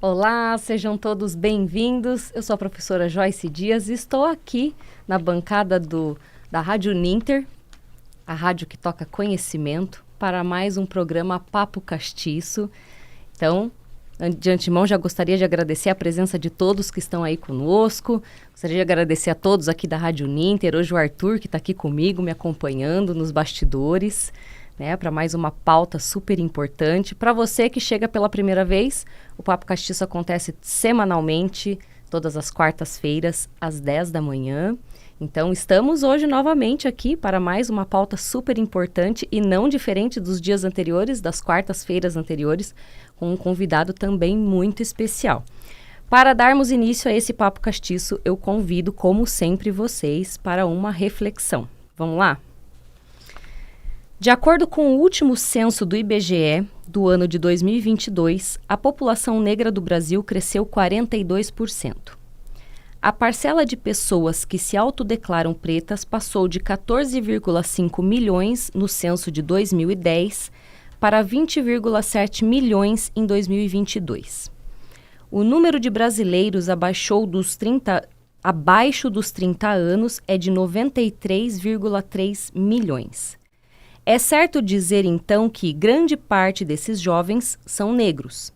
Olá, sejam todos bem-vindos. Eu sou a professora Joyce Dias e estou aqui na bancada da Rádio Ninter, a rádio que toca conhecimento, para mais um programa Papo Castiço. Então, de antemão, já gostaria de agradecer a presença de todos que estão aí conosco. Gostaria de agradecer a todos aqui da Rádio Ninter. Hoje o Arthur, que está aqui comigo, me acompanhando nos bastidores, né, para mais uma pauta super importante. Para você que chega pela primeira vez, o Papo Castiço acontece semanalmente, todas as quartas-feiras, às 10 da manhã. Então, estamos hoje novamente aqui para mais uma pauta super importante e não diferente dos dias anteriores, das quartas-feiras anteriores, com um convidado também muito especial. Para darmos início a esse Papo Castiço, eu convido, como sempre, vocês para uma reflexão. Vamos lá? De acordo com o último censo do IBGE, do ano de 2022, a população negra do Brasil cresceu 42%. A parcela de pessoas que se autodeclaram pretas passou de 14,5 milhões no censo de 2010 para 20,7 milhões em 2022. O número de brasileiros abaixo dos 30 anos é de 93,3 milhões. É certo dizer, então, que grande parte desses jovens são negros,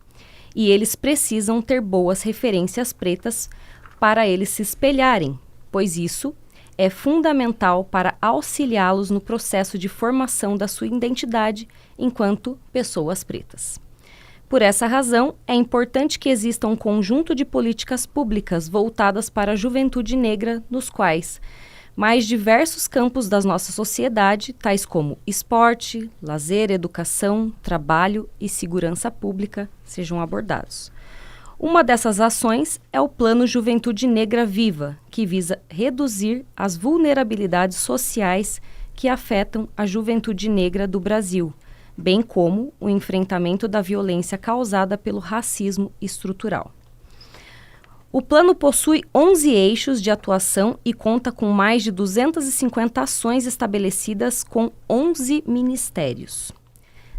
e eles precisam ter boas referências pretas para eles se espelharem, pois isso é fundamental para auxiliá-los no processo de formação da sua identidade enquanto pessoas pretas. Por essa razão, é importante que exista um conjunto de políticas públicas voltadas para a juventude negra, nos quais mais diversos campos da nossa sociedade, tais como esporte, lazer, educação, trabalho e segurança pública, sejam abordados. Uma dessas ações é o Plano Juventude Negra Viva, que visa reduzir as vulnerabilidades sociais que afetam a juventude negra do Brasil, bem como o enfrentamento da violência causada pelo racismo estrutural. O plano possui 11 eixos de atuação e conta com mais de 250 ações estabelecidas com 11 ministérios.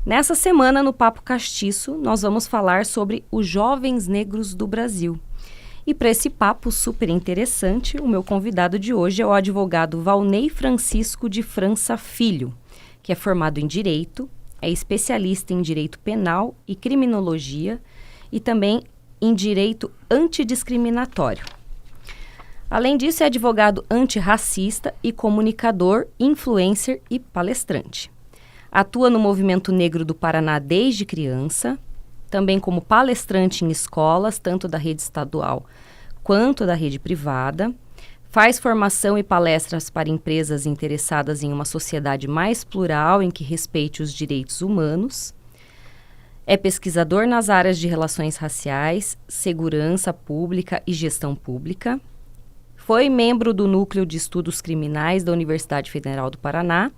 Nessa semana, no Papo Castiço, nós vamos falar sobre os jovens negros do Brasil. E para esse papo super interessante, o meu convidado de hoje é o advogado Valnei Francisco de França Filho, que é formado em Direito, é especialista em Direito Penal e Criminologia e também em Direito Antidiscriminatório. Além disso, é advogado antirracista e comunicador, influencer e palestrante. Atua no Movimento Negro do Paraná desde criança, também como palestrante em escolas, tanto da rede estadual quanto da rede privada. Faz formação e palestras para empresas interessadas em uma sociedade mais plural em que respeite os direitos humanos. É pesquisador nas áreas de relações raciais, segurança pública e gestão pública. Foi membro do Núcleo de Estudos Criminais da Universidade Federal do Paraná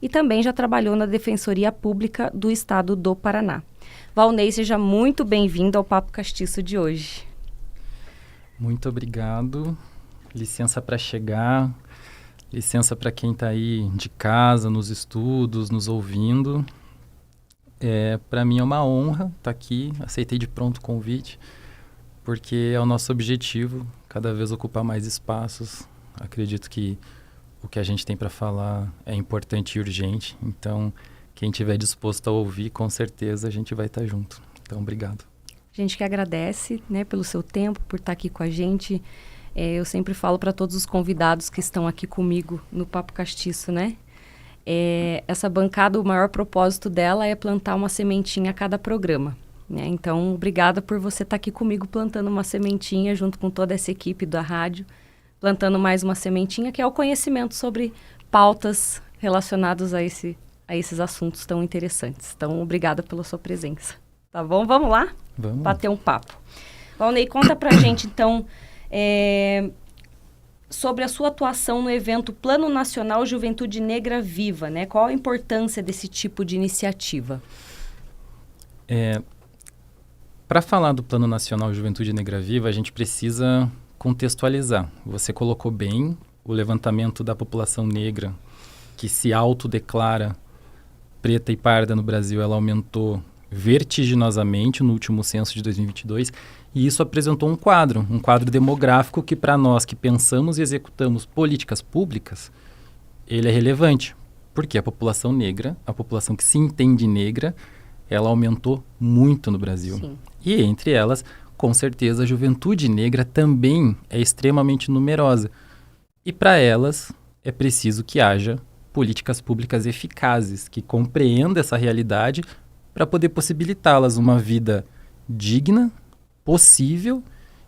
e também já trabalhou na Defensoria Pública do Estado do Paraná. Valnei, seja muito bem-vindo ao Papo Castiço de hoje. Muito obrigado. Licença para chegar, licença para quem está aí de casa, nos estudos, nos ouvindo. Para mim é uma honra estar aqui, aceitei de pronto o convite, porque é o nosso objetivo, cada vez ocupar mais espaços. Acredito que o que a gente tem para falar é importante e urgente, então quem estiver disposto a ouvir, com certeza a gente vai estar junto. Então, obrigado. A gente que agradece, né, pelo seu tempo, por estar aqui com a gente. Eu sempre falo para todos os convidados que estão aqui comigo no Papo Castiço, né? Essa bancada, o maior propósito dela é plantar uma sementinha a cada programa, né? Então, obrigada por você estar aqui comigo plantando uma sementinha junto com toda essa equipe da rádio, plantando mais uma sementinha, que é o conhecimento sobre pautas relacionadas a esses assuntos tão interessantes. Então, obrigada pela sua presença. Tá bom? Vamos lá? Vamos. Bater um papo. Valnei, conta pra gente, então, sobre a sua atuação no evento Plano Nacional Juventude Negra Viva, né? Qual a importância desse tipo de iniciativa? Para falar do Plano Nacional Juventude Negra Viva, a gente precisa contextualizar. Você colocou bem o levantamento da população negra que se autodeclara preta e parda no Brasil, ela aumentou vertiginosamente no último censo de 2022, e isso apresentou um quadro demográfico que para nós que pensamos e executamos políticas públicas, ele é relevante, porque a população negra, a população que se entende negra, ela aumentou muito no Brasil. Sim. E entre elas, com certeza, a juventude negra também é extremamente numerosa. E para elas é preciso que haja políticas públicas eficazes, que compreendam essa realidade para poder possibilitá-las uma vida digna, possível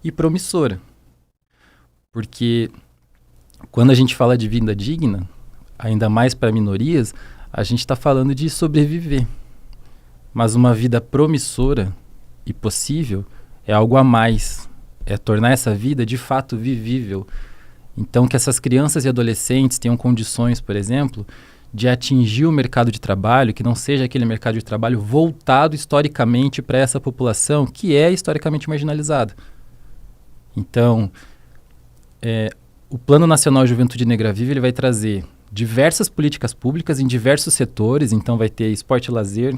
e promissora. Porque quando a gente fala de vida digna, ainda mais para minorias, a gente está falando de sobreviver. Mas uma vida promissora e possível é algo a mais, é tornar essa vida de fato vivível. Então, que essas crianças e adolescentes tenham condições, por exemplo, de atingir o mercado de trabalho, que não seja aquele mercado de trabalho voltado historicamente para essa população que é historicamente marginalizada. Então, o Plano Nacional Juventude Negra Viva ele vai trazer diversas políticas públicas em diversos setores, então vai ter esporte e lazer,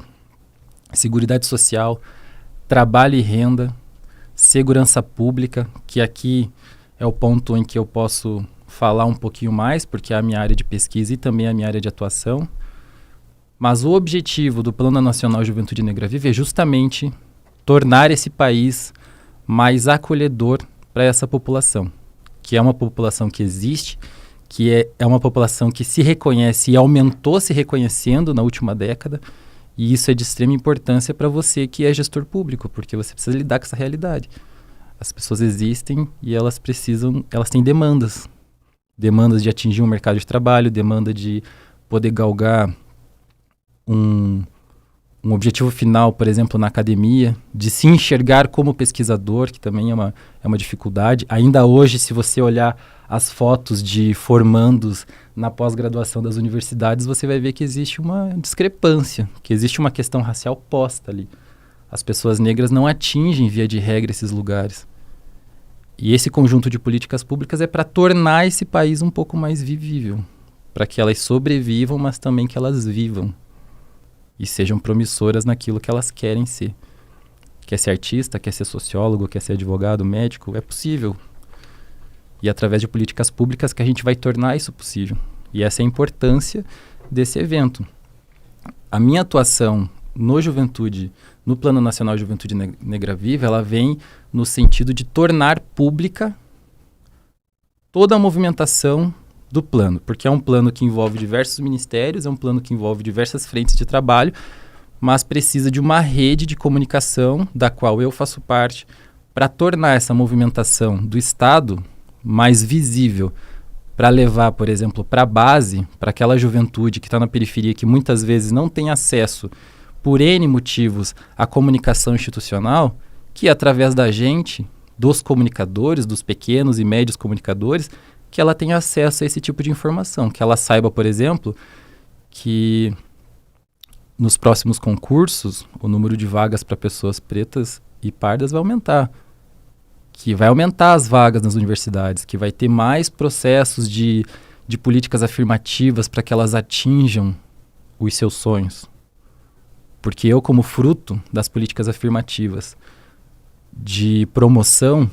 seguridade social, trabalho e renda, segurança pública, que aqui é o ponto em que eu posso falar um pouquinho mais, porque é a minha área de pesquisa e também a minha área de atuação. Mas o objetivo do Plano Nacional Juventude Negra Viva é justamente tornar esse país mais acolhedor para essa população, que é uma população que existe, que é uma população que se reconhece e aumentou se reconhecendo na última década, e isso é de extrema importância para você que é gestor público, porque você precisa lidar com essa realidade. As pessoas existem e elas têm demandas de atingir um mercado de trabalho, demanda de poder galgar um objetivo final, por exemplo, na academia, de se enxergar como pesquisador, que também é uma dificuldade. Ainda hoje, se você olhar as fotos de formandos na pós-graduação das universidades, você vai ver que existe uma discrepância, que existe uma questão racial posta ali. As pessoas negras não atingem, via de regra, esses lugares. E esse conjunto de políticas públicas é para tornar esse país um pouco mais vivível, para que elas sobrevivam, mas também que elas vivam e sejam promissoras naquilo que elas querem ser. Quer ser artista, quer ser sociólogo, quer ser advogado, médico, é possível. E através de políticas públicas que a gente vai tornar isso possível. E essa é a importância desse evento. A minha atuação no Plano Nacional Juventude Negra Viva, ela vem no sentido de tornar pública toda a movimentação do plano, porque é um plano que envolve diversos ministérios, é um plano que envolve diversas frentes de trabalho, mas precisa de uma rede de comunicação, da qual eu faço parte, para tornar essa movimentação do Estado mais visível, para levar, por exemplo, para a base, para aquela juventude que está na periferia, que muitas vezes não tem acesso, por N motivos, à comunicação institucional, que através da gente, dos comunicadores, dos pequenos e médios comunicadores, que ela tenha acesso a esse tipo de informação, que ela saiba, por exemplo, que nos próximos concursos o número de vagas para pessoas pretas e pardas vai aumentar, que vai aumentar as vagas nas universidades, que vai ter mais processos de políticas afirmativas para que elas atinjam os seus sonhos. Porque eu, como fruto das políticas afirmativas de promoção,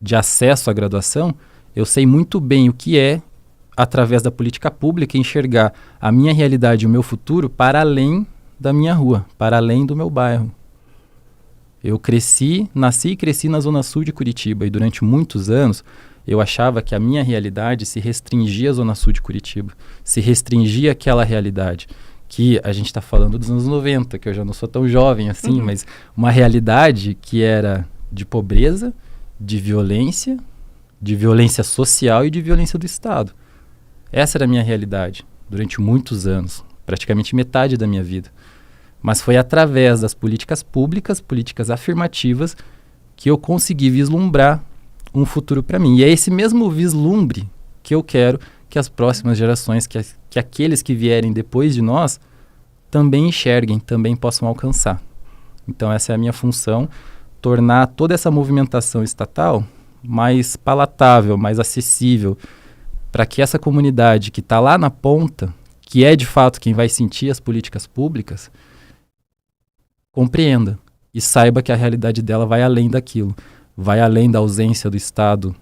de acesso à graduação, eu sei muito bem o que é, através da política pública, enxergar a minha realidade e o meu futuro para além da minha rua, para além do meu bairro. Eu nasci e cresci na Zona Sul de Curitiba e durante muitos anos eu achava que a minha realidade se restringia à Zona Sul de Curitiba, se restringia àquela realidade. Que a gente está falando dos anos 90, que eu já não sou tão jovem assim, mas uma realidade que era de pobreza, de violência social e de violência do Estado. Essa era a minha realidade durante muitos anos, praticamente metade da minha vida. Mas foi através das políticas públicas, políticas afirmativas, que eu consegui vislumbrar um futuro para mim. E é esse mesmo vislumbre que eu quero que as próximas gerações, que aqueles que vierem depois de nós, também enxerguem, também possam alcançar. Então essa é a minha função, tornar toda essa movimentação estatal mais palatável, mais acessível, para que essa comunidade que está lá na ponta, que é de fato quem vai sentir as políticas públicas, compreenda e saiba que a realidade dela vai além daquilo, vai além da ausência do Estado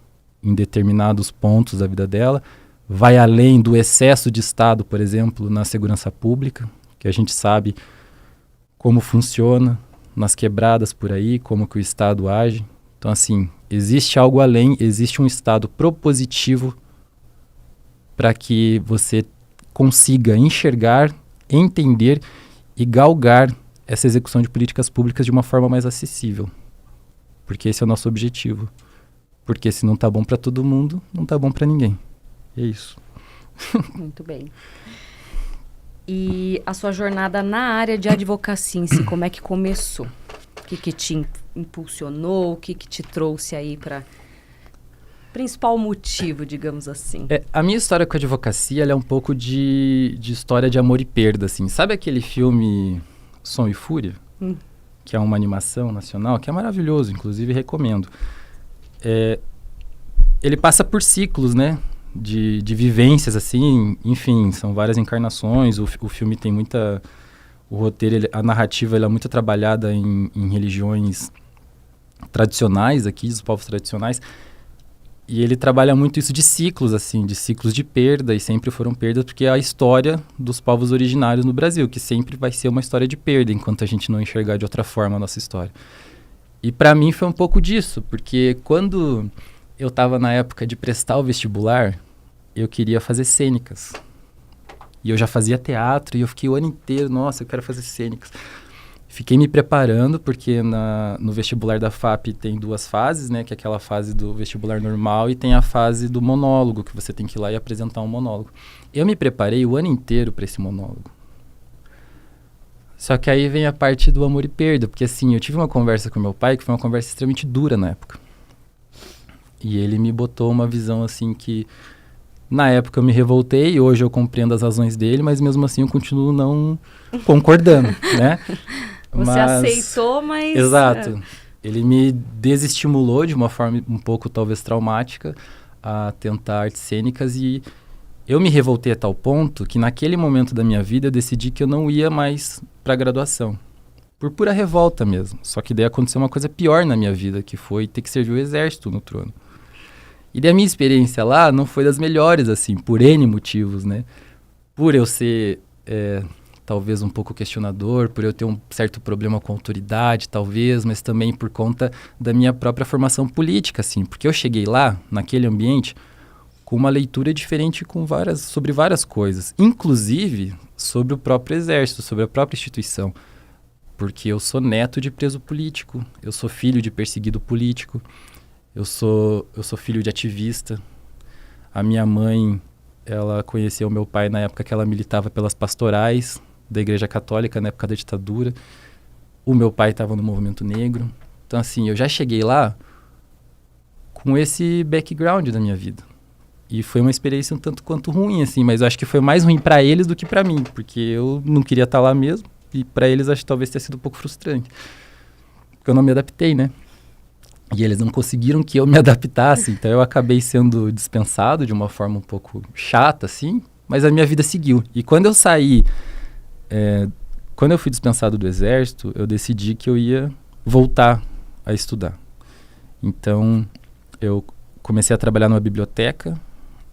em determinados pontos da vida dela, vai além do excesso de Estado, por exemplo, na segurança pública, que a gente sabe como funciona nas quebradas por aí, como que o Estado age. Então, assim, existe algo além, existe um Estado propositivo para que você consiga enxergar, entender e galgar essa execução de políticas públicas de uma forma mais acessível. Porque esse é o nosso objetivo. Porque se não tá bom para todo mundo, não tá bom para ninguém. É isso. Muito bem. E a sua jornada na área de advocacia em si, como é que começou? O que te impulsionou? O que te trouxe aí para... principal motivo, digamos assim? A minha história com a advocacia, ela é um pouco de história de amor e perda, assim. Sabe aquele filme Som e Fúria? Que é uma animação nacional, que é maravilhoso, inclusive recomendo. Ele passa por ciclos, né? De vivências, assim, enfim, são várias encarnações. O filme tem muita... O roteiro, a narrativa, ela é muito trabalhada em religiões tradicionais aqui, dos povos tradicionais. E ele trabalha muito isso de ciclos, assim, de ciclos de perda, e sempre foram perdas, porque é a história dos povos originários no Brasil, que sempre vai ser uma história de perda, enquanto a gente não enxergar de outra forma a nossa história. E para mim foi um pouco disso, porque quando eu estava na época de prestar o vestibular, eu queria fazer cênicas. E eu já fazia teatro, e eu fiquei o ano inteiro, nossa, eu quero fazer cênicas. Fiquei me preparando, porque no vestibular da FAP tem 2 fases, né? Que é aquela fase do vestibular normal e tem a fase do monólogo, que você tem que ir lá e apresentar um monólogo. Eu me preparei o ano inteiro para esse monólogo. Só que aí vem a parte do amor e perda, porque assim, eu tive uma conversa com meu pai, que foi uma conversa extremamente dura na época. E ele me botou uma visão assim que... Na época eu me revoltei, hoje eu compreendo as razões dele, mas mesmo assim eu continuo não concordando, né? Você aceitou, mas... Exato. Ele me desestimulou de uma forma um pouco talvez traumática a tentar artes cênicas, e eu me revoltei a tal ponto que naquele momento da minha vida eu decidi que eu não ia mais para a graduação. Por pura revolta mesmo. Só que daí aconteceu uma coisa pior na minha vida, que foi ter que servir o exército no trono. E daí a minha experiência lá não foi das melhores, assim, por N motivos, né? Por eu ser, talvez, um pouco questionador, por eu ter um certo problema com a autoridade, talvez, mas também por conta da minha própria formação política, assim. Porque eu cheguei lá, naquele ambiente, com uma leitura diferente sobre várias coisas. Inclusive, sobre o próprio exército, sobre a própria instituição. Porque eu sou neto de preso político, eu sou filho de perseguido político. Eu sou filho de ativista. A minha mãe, ela conheceu meu pai na época que ela militava pelas pastorais da Igreja Católica, na época da ditadura. O meu pai estava no movimento negro. Então, assim, eu já cheguei lá com esse background da minha vida. E foi uma experiência um tanto quanto ruim, assim, mas eu acho que foi mais ruim para eles do que para mim, porque eu não queria estar lá mesmo, e para eles acho que talvez tenha sido um pouco frustrante. Porque eu não me adaptei, né? E eles não conseguiram que eu me adaptasse, então eu acabei sendo dispensado de uma forma um pouco chata, assim, mas a minha vida seguiu. E quando eu saí, quando eu fui dispensado do exército, eu decidi que eu ia voltar a estudar. Então, eu comecei a trabalhar numa biblioteca,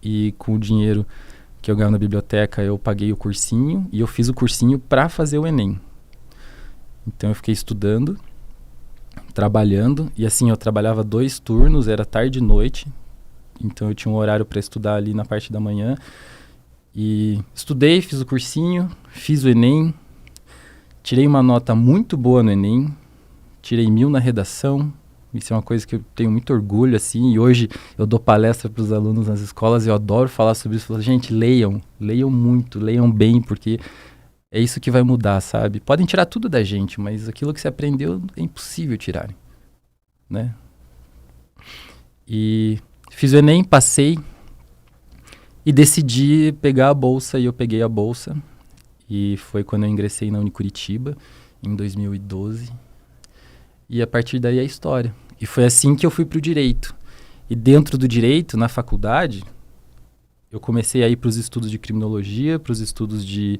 e com o dinheiro que eu ganhava na biblioteca, eu paguei o cursinho, e eu fiz o cursinho para fazer o Enem. Então, eu fiquei estudando, trabalhando, e assim, eu trabalhava 2 turnos, era tarde e noite, então eu tinha um horário para estudar ali na parte da manhã, e estudei, fiz o cursinho, fiz o Enem, tirei uma nota muito boa no Enem, tirei 1000 na redação. Isso é uma coisa que eu tenho muito orgulho, assim, e hoje eu dou palestra para os alunos nas escolas e eu adoro falar sobre isso. Eu falo, gente, leiam muito, leiam bem, porque é isso que vai mudar, sabe? Podem tirar tudo da gente, mas aquilo que você aprendeu é impossível tirar, né? E fiz o Enem, passei e decidi pegar a bolsa, e eu peguei a bolsa. E foi quando eu ingressei na Unicuritiba, em 2012. E a partir daí é a história. E foi assim que eu fui para o direito. E dentro do direito, na faculdade, eu comecei a ir para os estudos de criminologia, para os estudos de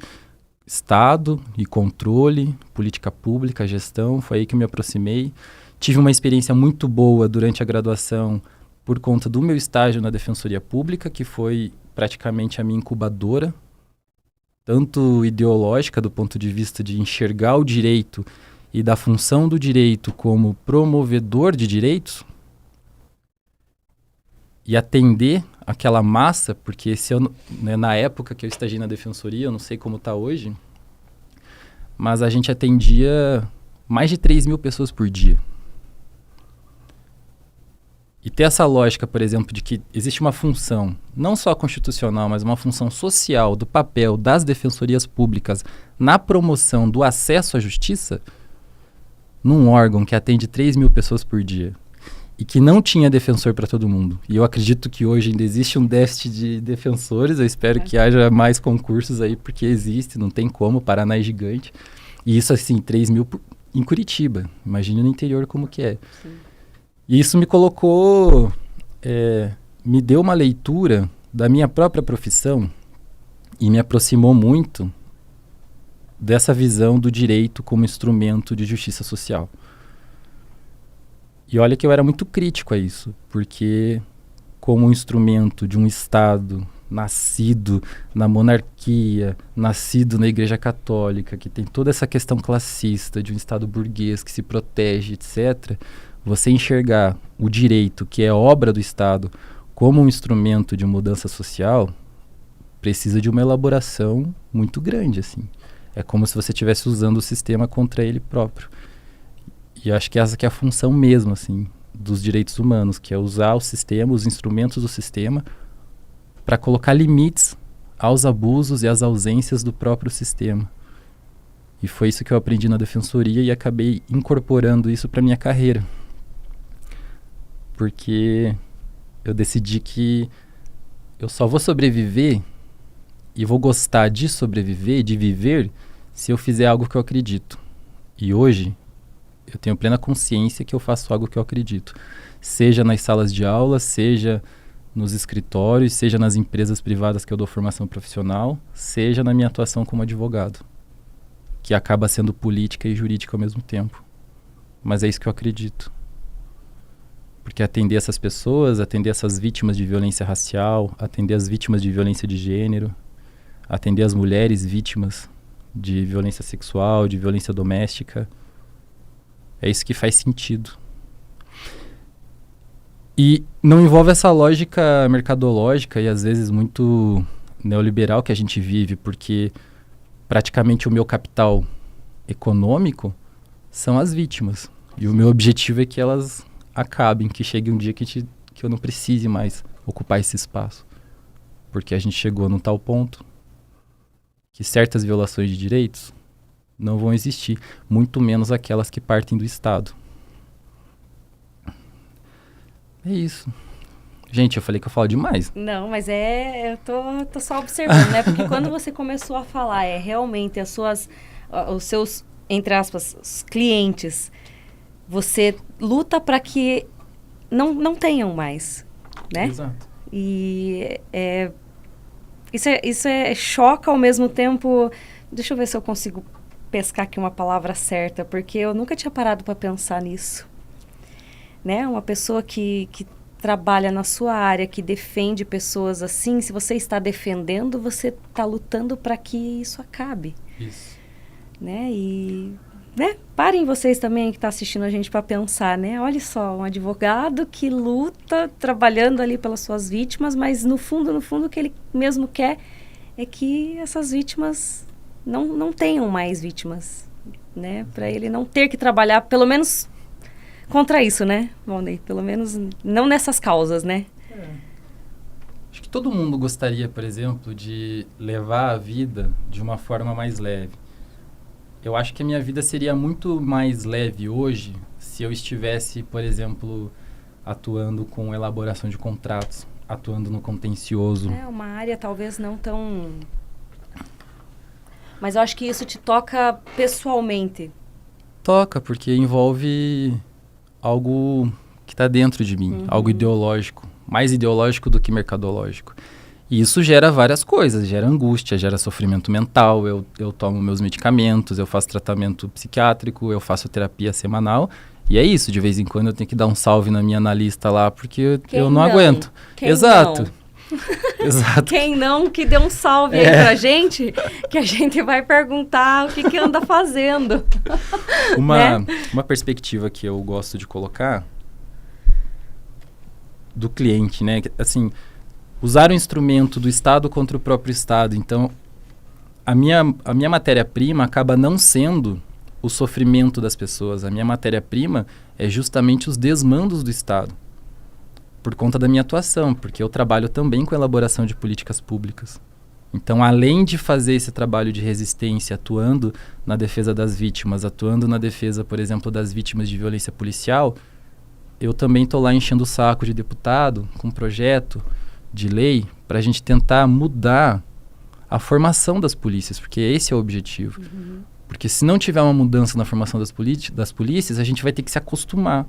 Estado e controle, política pública, gestão. Foi aí que eu me aproximei. Tive uma experiência muito boa durante a graduação por conta do meu estágio na Defensoria Pública, que foi praticamente a minha incubadora, tanto ideológica, do ponto de vista de enxergar o direito e da função do direito como promovedor de direitos, e atender aquela massa, porque na época que eu estagiei na Defensoria, eu não sei como está hoje, mas a gente atendia mais de 3.000 pessoas por dia. E ter essa lógica, por exemplo, de que existe uma função, não só constitucional, mas uma função social do papel das defensorias públicas na promoção do acesso à justiça, num órgão que atende 3.000 pessoas por dia e que não tinha defensor para todo mundo. E eu acredito que hoje ainda existe um déficit de defensores, eu espero que haja mais concursos aí, porque existe, não tem como, Paraná é gigante. E isso, assim, 3.000 em Curitiba, imagine no interior como que é. Sim. E isso me colocou, me deu uma leitura da minha própria profissão e me aproximou muito dessa visão do direito como instrumento de justiça social. E olha que eu era muito crítico a isso, porque como um instrumento de um Estado nascido na monarquia, nascido na Igreja Católica, que tem toda essa questão classista de um Estado burguês que se protege, etc., você enxergar o direito, que é obra do Estado, como um instrumento de mudança social, precisa de uma elaboração muito grande, assim. É como se você estivesse usando o sistema contra ele próprio. E acho que essa que é a função mesmo, assim, dos direitos humanos, que é usar o sistema, os instrumentos do sistema, para colocar limites aos abusos e às ausências do próprio sistema. E foi isso que eu aprendi na Defensoria e acabei incorporando isso para minha carreira. Porque eu decidi que eu só vou sobreviver e vou gostar de sobreviver, de viver, se eu fizer algo que eu acredito. E hoje eu tenho plena consciência que eu faço algo que eu acredito. Seja nas salas de aula, seja nos escritórios, seja nas empresas privadas que eu dou formação profissional, seja na minha atuação como advogado, que acaba sendo política e jurídica ao mesmo tempo. Mas é isso que eu acredito. Porque atender essas pessoas, atender essas vítimas de violência racial, atender as vítimas de violência de gênero, atender as mulheres vítimas de violência sexual, de violência doméstica, é isso que faz sentido. E não envolve essa lógica mercadológica e às vezes muito neoliberal que a gente vive, porque praticamente o meu capital econômico são as vítimas. E o meu objetivo é que elas acabem, que chegue um dia que eu não precise mais ocupar esse espaço. Porque a gente chegou num tal ponto que certas violações de direitos não vão existir, muito menos aquelas que partem do Estado. É isso. Gente, eu falei que eu falo demais. Não, mas eu tô só observando, né? Porque quando você começou a falar, realmente os seus, entre aspas, os clientes, você luta para que não tenham mais, né? Exato. E isso choca ao mesmo tempo. Deixa eu ver se eu consigo pescar aqui uma palavra certa, porque eu nunca tinha parado para pensar nisso. Né? Uma pessoa que trabalha na sua área, que defende pessoas assim, se você está defendendo, você está lutando para que isso acabe. Isso. Né? E, né? Parem vocês também que estão assistindo a gente para pensar, né? Olha só, um advogado que luta, trabalhando ali pelas suas vítimas, mas no fundo, o que ele mesmo quer é que essas vítimas não tenham mais vítimas, né? Para ele não ter que trabalhar, pelo menos contra isso, né, Valnei? Pelo menos não nessas causas, né? Acho que todo mundo gostaria, por exemplo, de levar a vida de uma forma mais leve. Eu acho que a minha vida seria muito mais leve hoje se eu estivesse, por exemplo, atuando com elaboração de contratos, atuando no contencioso. Uma área talvez não tão... Mas eu acho que isso te toca pessoalmente. Toca, porque envolve algo que está dentro de mim, algo ideológico, mais ideológico do que mercadológico. E isso gera várias coisas, gera angústia, gera sofrimento mental, eu tomo meus medicamentos, eu faço tratamento psiquiátrico, eu faço terapia semanal. E é isso, de vez em quando eu tenho que dar um salve na minha analista lá, porque eu não aguento. Quem Exato. Não? Exato. Quem não, que dê um salve aí pra gente, que a gente vai perguntar o que anda fazendo. Uma perspectiva que eu gosto de colocar do cliente, né? Assim, usar o instrumento do Estado contra o próprio Estado. Então, a minha matéria-prima acaba não sendo o sofrimento das pessoas. A minha matéria-prima é justamente os desmandos do Estado. Por conta da minha atuação, porque eu trabalho também com a elaboração de políticas públicas. Então, além de fazer esse trabalho de resistência, atuando na defesa das vítimas, atuando na defesa, por exemplo, das vítimas de violência policial, eu também estou lá enchendo o saco de deputado com projeto de lei para a gente tentar mudar a formação das polícias, porque esse é o objetivo. Uhum. Porque se não tiver uma mudança na formação das polícias, a gente vai ter que se acostumar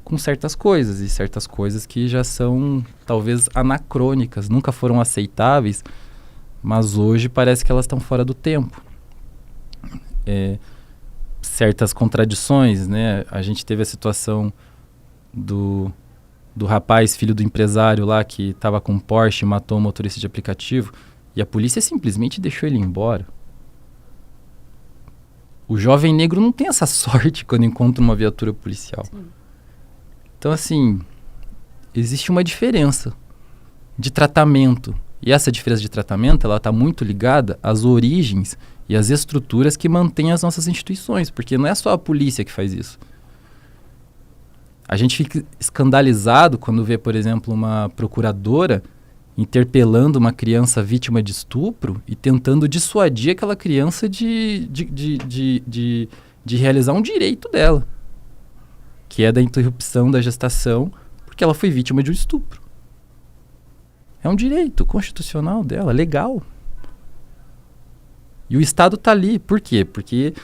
com certas coisas, e certas coisas que já são talvez anacrônicas, nunca foram aceitáveis, mas hoje parece que elas estão fora do tempo. Certas contradições, né? A gente teve a situação do rapaz, filho do empresário lá, que estava com um Porsche e matou um motorista de aplicativo, e a polícia simplesmente deixou ele embora. O jovem negro não tem essa sorte quando encontra uma viatura policial. Sim. Então, assim, existe uma diferença de tratamento. E essa diferença de tratamento, ela está muito ligada às origens e às estruturas que mantêm as nossas instituições, porque não é só a polícia que faz isso. A gente fica escandalizado quando vê, por exemplo, uma procuradora interpelando uma criança vítima de estupro e tentando dissuadir aquela criança de realizar um direito dela, que é da interrupção da gestação, porque ela foi vítima de um estupro. É um direito constitucional dela, legal. E o Estado está ali. Por quê? Porque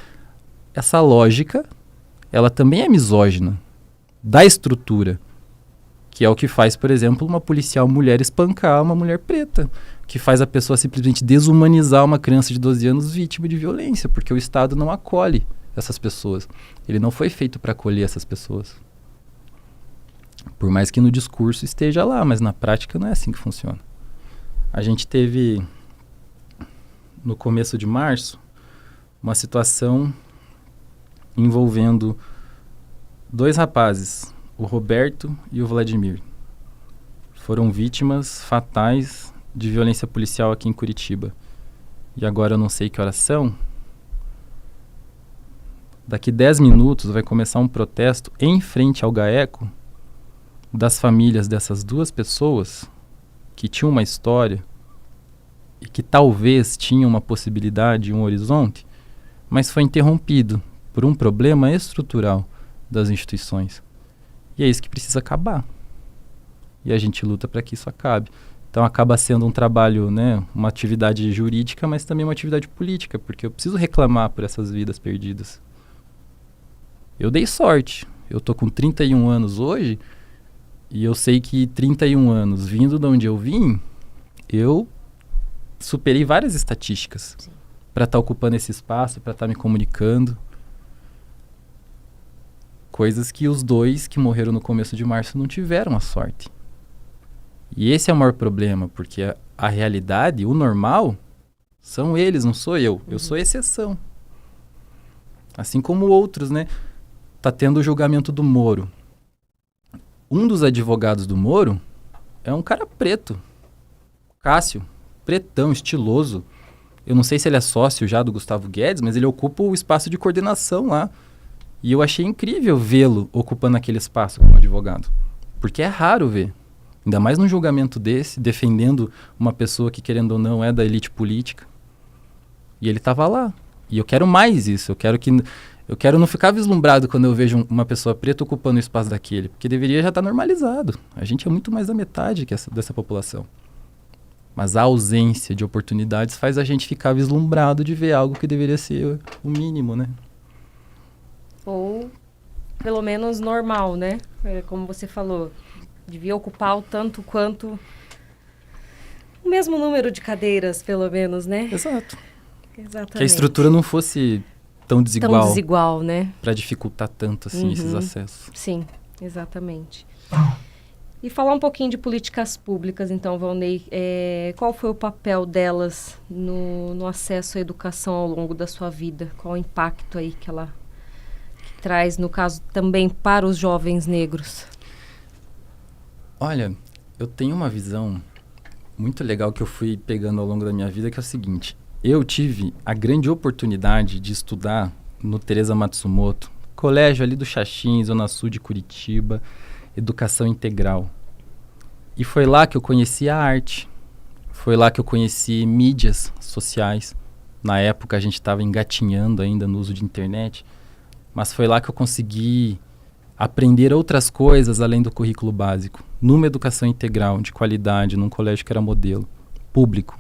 essa lógica, ela também é misógina, da estrutura, que é o que faz, por exemplo, uma policial mulher espancar uma mulher preta, que faz a pessoa simplesmente desumanizar uma criança de 12 anos vítima de violência, porque o Estado não acolhe essas pessoas. Ele não foi feito para acolher essas pessoas. Por mais que no discurso esteja lá, mas na prática não é assim que funciona. A gente teve, no começo de março, uma situação envolvendo 2 rapazes, o Roberto e o Vladimir. Foram vítimas fatais de violência policial aqui em Curitiba. E agora eu não sei que horas são. Daqui 10 minutos vai começar um protesto em frente ao GAECO das famílias dessas 2 pessoas que tinham uma história e que talvez tinham uma possibilidade, um horizonte, mas foi interrompido por um problema estrutural das instituições. E é isso que precisa acabar. E a gente luta para que isso acabe. Então acaba sendo um trabalho, né, uma atividade jurídica, mas também uma atividade política, porque eu preciso reclamar por essas vidas perdidas. Eu dei sorte. Eu tô com 31 anos hoje e eu sei que 31 anos, vindo de onde eu vim, eu superei várias estatísticas para estar ocupando esse espaço, para estar me comunicando. Coisas que os 2 que morreram no começo de março não tiveram a sorte. E esse é o maior problema, porque a realidade, o normal, são eles, não sou eu. Eu sou exceção. Assim como outros, né? Tá tendo o julgamento do Moro. Um dos advogados do Moro é um cara preto. Cássio. Pretão, estiloso. Eu não sei se ele é sócio já do Gustavo Guedes, mas ele ocupa o espaço de coordenação lá. E eu achei incrível vê-lo ocupando aquele espaço como advogado. Porque é raro ver. Ainda mais num julgamento desse, defendendo uma pessoa que, querendo ou não, é da elite política. E ele estava lá. E eu quero mais isso. Eu quero não ficar vislumbrado quando eu vejo uma pessoa preta ocupando o espaço daquele. Porque deveria já estar normalizado. A gente é muito mais da metade dessa população. Mas a ausência de oportunidades faz a gente ficar vislumbrado de ver algo que deveria ser o mínimo, né? Ou, pelo menos, normal, né? Como você falou, devia ocupar o tanto quanto o mesmo número de cadeiras, pelo menos, né? Exato. Exatamente. Que a estrutura não fosse tão desigual. Tão desigual, né? Para dificultar tanto, assim, esses acessos. Sim, exatamente. E falar um pouquinho de políticas públicas, então, Valnei. Qual foi o papel delas no acesso à educação ao longo da sua vida? Qual o impacto aí que ela traz, no caso, também para os jovens negros? Olha, eu tenho uma visão muito legal que eu fui pegando ao longo da minha vida, que é o seguinte. Eu tive a grande oportunidade de estudar no Teresa Matsumoto, colégio ali do Xaxim, Zona Sul de Curitiba, educação integral. E foi lá que eu conheci a arte. Foi lá que eu conheci mídias sociais. Na época a gente estava engatinhando ainda no uso de internet. Mas foi lá que eu consegui aprender outras coisas além do currículo básico. Numa educação integral, de qualidade, num colégio que era modelo, público.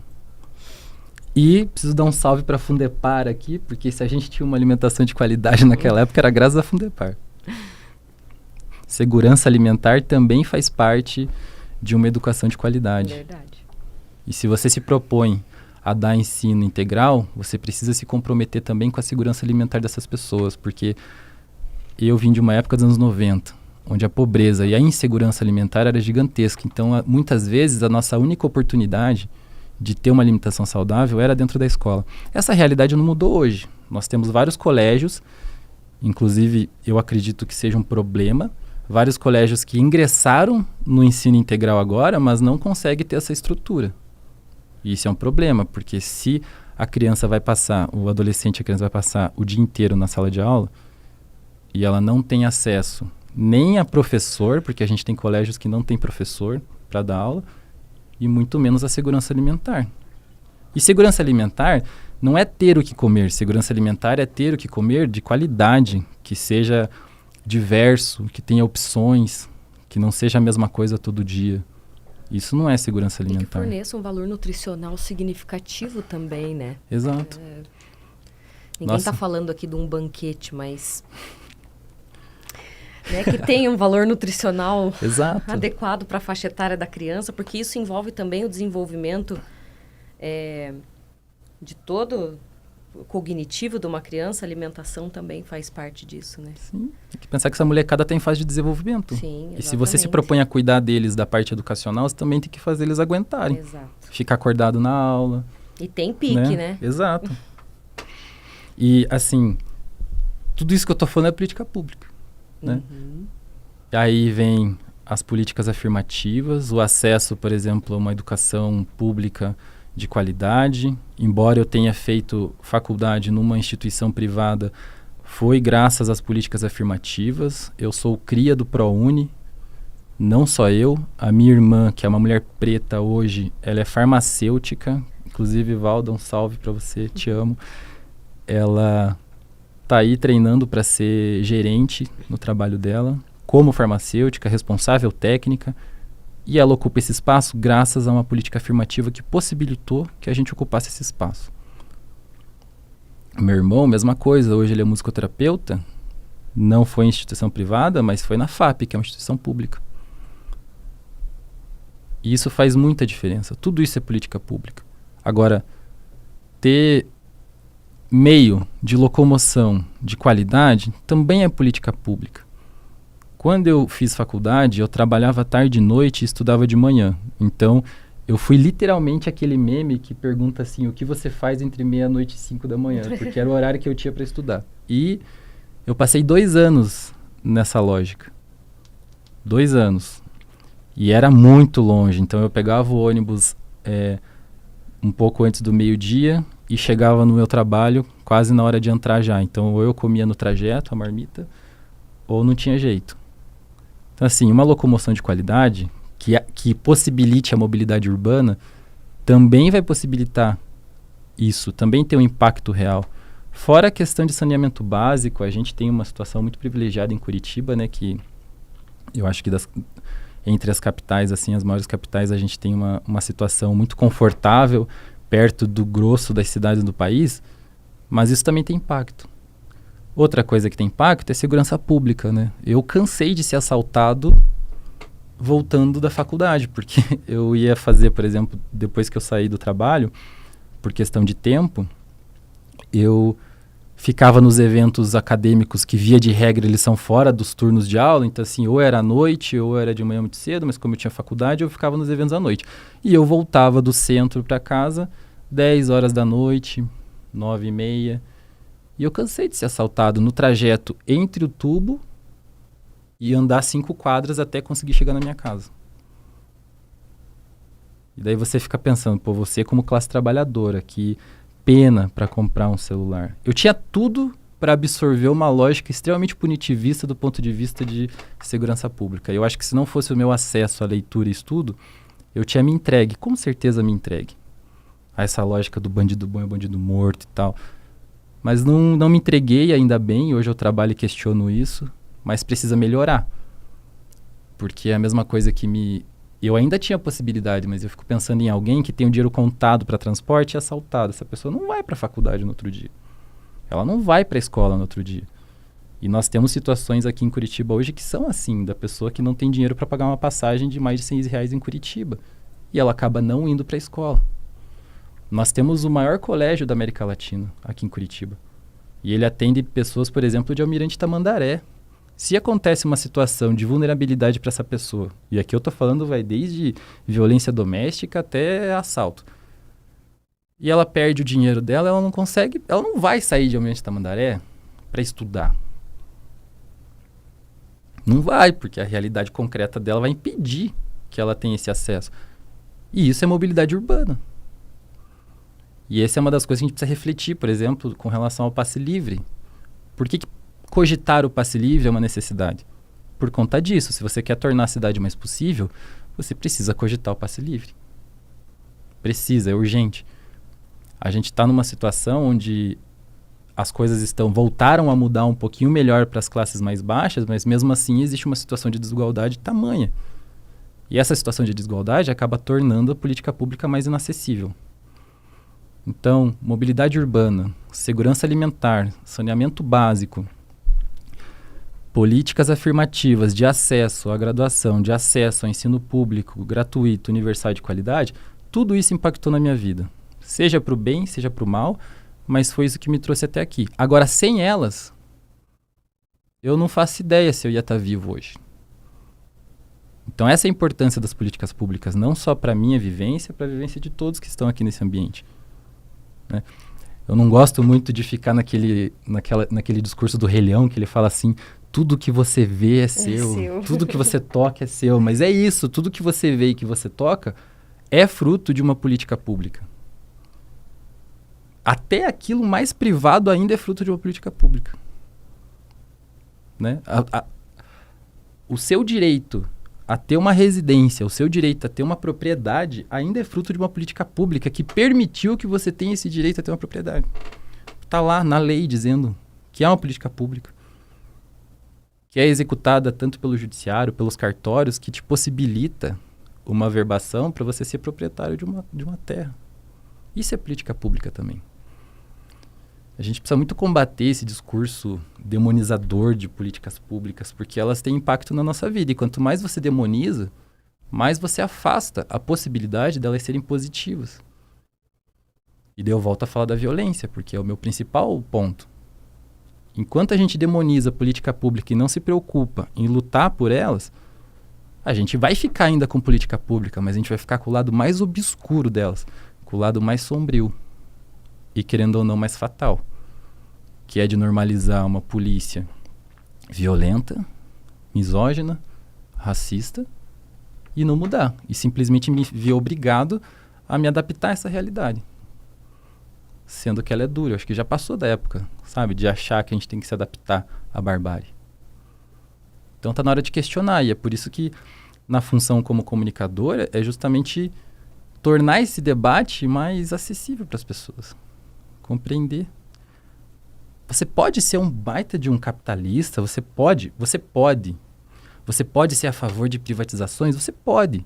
E preciso dar um salve para a Fundepar aqui, porque se a gente tinha uma alimentação de qualidade naquela época, era graças à Fundepar. Segurança alimentar também faz parte de uma educação de qualidade. Verdade. E se você se propõe a dar ensino integral, você precisa se comprometer também com a segurança alimentar dessas pessoas, porque eu vim de uma época dos anos 90, onde a pobreza e a insegurança alimentar era gigantesca. Então, muitas vezes, a nossa única oportunidade de ter uma alimentação saudável era dentro da escola. Essa realidade não mudou hoje. Nós temos vários colégios, inclusive eu acredito que seja um problema, vários colégios que ingressaram no ensino integral agora, mas não conseguem ter essa estrutura. E isso é um problema, porque se a criança vai passar, o adolescente, a criança vai passar o dia inteiro na sala de aula e ela não tem acesso nem a professor, porque a gente tem colégios que não tem professor para dar aula, e muito menos a segurança alimentar. E segurança alimentar não é ter o que comer, segurança alimentar é ter o que comer de qualidade, que seja diverso, que tenha opções, que não seja a mesma coisa todo dia. Isso não é segurança alimentar. E que forneça um valor nutricional significativo também, né? Exato. Ninguém está falando aqui de um banquete, mas que tenha um valor nutricional Exato. adequado para a faixa etária da criança, porque isso envolve também o desenvolvimento de todo o cognitivo de uma criança. A alimentação também faz parte disso, né? Sim. Tem que pensar que essa molecada tem fase de desenvolvimento. Sim, exatamente. E se você se propõe a cuidar deles da parte educacional, você também tem que fazer eles aguentarem. Exato. Ficar acordado na aula. E tem pique, né? Exato. E, assim, tudo isso que eu tô falando é política pública, né? E aí vem as políticas afirmativas, o acesso, por exemplo, a uma educação pública de qualidade. Embora eu tenha feito faculdade numa instituição privada, foi graças às políticas afirmativas. Eu sou cria do ProUni, não só eu. A minha irmã, que é uma mulher preta hoje, ela é farmacêutica. Inclusive, Valda, um salve para você, te amo. Ela tá aí treinando para ser gerente no trabalho dela, como farmacêutica, responsável técnica. E ela ocupa esse espaço graças a uma política afirmativa que possibilitou que a gente ocupasse esse espaço. Meu irmão, mesma coisa. Hoje ele é musicoterapeuta. Não foi em instituição privada, mas foi na FAP, que é uma instituição pública. E isso faz muita diferença. Tudo isso é política pública. Agora, ter meio de locomoção de qualidade também é política pública. Quando eu fiz faculdade, eu trabalhava tarde e noite e estudava de manhã. Então, eu fui literalmente aquele meme que pergunta assim, o que você faz entre meia-noite e 5 da manhã? Porque era o horário que eu tinha para estudar. E eu passei 2 anos nessa lógica. 2 anos. E era muito longe. Então, eu pegava o ônibus um pouco antes do meio-dia e chegava no meu trabalho quase na hora de entrar já. Então, ou eu comia no trajeto, a marmita, ou não tinha jeito. Então, assim, uma locomoção de qualidade que possibilite a mobilidade urbana também vai possibilitar isso, também tem um impacto real. Fora a questão de saneamento básico, a gente tem uma situação muito privilegiada em Curitiba, né, que eu acho que entre as capitais, assim, as maiores capitais, a gente tem uma situação muito confortável, perto do grosso das cidades do país, mas isso também tem impacto. Outra coisa que tem impacto é segurança pública, né? Eu cansei de ser assaltado voltando da faculdade, porque eu ia fazer, por exemplo, depois que eu saí do trabalho, por questão de tempo, eu ficava nos eventos acadêmicos que, via de regra, eles são fora dos turnos de aula. Então, assim, ou era à noite, ou era de manhã muito cedo, mas como eu tinha faculdade, eu ficava nos eventos à noite. E eu voltava do centro para casa 10 horas da noite, 9h30. E eu cansei de ser assaltado no trajeto entre o tubo e andar 5 quadras até conseguir chegar na minha casa. E daí você fica pensando, pô, você como classe trabalhadora, que pena para comprar um celular. Eu tinha tudo para absorver uma lógica extremamente punitivista do ponto de vista de segurança pública. Eu acho que se não fosse o meu acesso à leitura e estudo, eu tinha me entregue, com certeza me entregue, a essa lógica do bandido bom é bandido morto e tal. Mas não me entreguei, ainda bem, hoje eu trabalho e questiono isso, mas precisa melhorar. Porque é a mesma coisa que eu ainda tinha possibilidade, mas eu fico pensando em alguém que tem o dinheiro contado para transporte e é assaltado. Essa pessoa não vai para a faculdade no outro dia. Ela não vai para a escola no outro dia. E nós temos situações aqui em Curitiba hoje que são assim, da pessoa que não tem dinheiro para pagar uma passagem de mais de R$100 em Curitiba. E ela acaba não indo para a escola. Nós temos o maior colégio da América Latina aqui em Curitiba. E ele atende pessoas, por exemplo, de Almirante Tamandaré. Se acontece uma situação de vulnerabilidade para essa pessoa, e aqui eu estou falando vai desde violência doméstica até assalto, e ela perde o dinheiro dela, ela não vai sair de Almirante Tamandaré para estudar. Não vai, porque a realidade concreta dela vai impedir que ela tenha esse acesso. E isso é mobilidade urbana. E essa é uma das coisas que a gente precisa refletir, por exemplo, com relação ao passe livre. Por que cogitar o passe livre é uma necessidade? Por conta disso, se você quer tornar a cidade mais possível, você precisa cogitar o passe livre. Precisa, é urgente. A gente está numa situação onde as coisas voltaram a mudar um pouquinho melhor para as classes mais baixas, mas mesmo assim existe uma situação de desigualdade tamanha. E essa situação de desigualdade acaba tornando a política pública mais inacessível. Então, mobilidade urbana, segurança alimentar, saneamento básico, políticas afirmativas de acesso à graduação, de acesso ao ensino público, gratuito, universal e de qualidade, tudo isso impactou na minha vida. Seja para o bem, seja para o mal, mas foi isso que me trouxe até aqui. Agora, sem elas, eu não faço ideia se eu ia estar vivo hoje. Então, essa é a importância das políticas públicas, não só para a minha vivência, para a vivência de todos que estão aqui nesse ambiente. Né? Eu não gosto muito de ficar naquele discurso do Rei Leão, que ele fala assim, tudo que você vê é seu, tudo que você toca é seu. Mas é isso, tudo que você vê e que você toca é fruto de uma política pública. Até aquilo mais privado ainda é fruto de uma política pública. Né? O seu direito a ter uma residência, o seu direito a ter uma propriedade ainda é fruto de uma política pública que permitiu que você tenha esse direito a ter uma propriedade. Está lá na lei dizendo que é uma política pública, que é executada tanto pelo judiciário, pelos cartórios, que te possibilita uma verbação para você ser proprietário de uma terra. Isso é política pública também. A gente precisa muito combater esse discurso demonizador de políticas públicas, porque elas têm impacto na nossa vida. E quanto mais você demoniza, mais você afasta a possibilidade delas serem positivas. E daí eu volto a falar da violência, porque é o meu principal ponto. Enquanto a gente demoniza a política pública e não se preocupa em lutar por elas, a gente vai ficar ainda com política pública, mas a gente vai ficar com o lado mais obscuro delas, com o lado mais sombrio. E querendo ou não mais fatal, que é de normalizar uma polícia violenta, misógina, racista e não mudar. E simplesmente me ver obrigado a me adaptar a essa realidade. Sendo que ela é dura. Eu acho que já passou da época, sabe? De achar que a gente tem que se adaptar à barbárie. Então tá na hora de questionar. E é por isso que na função como comunicadora é justamente tornar esse debate mais acessível para as pessoas. Compreender. Você pode ser um baita de um capitalista, você pode ser a favor de privatizações, você pode.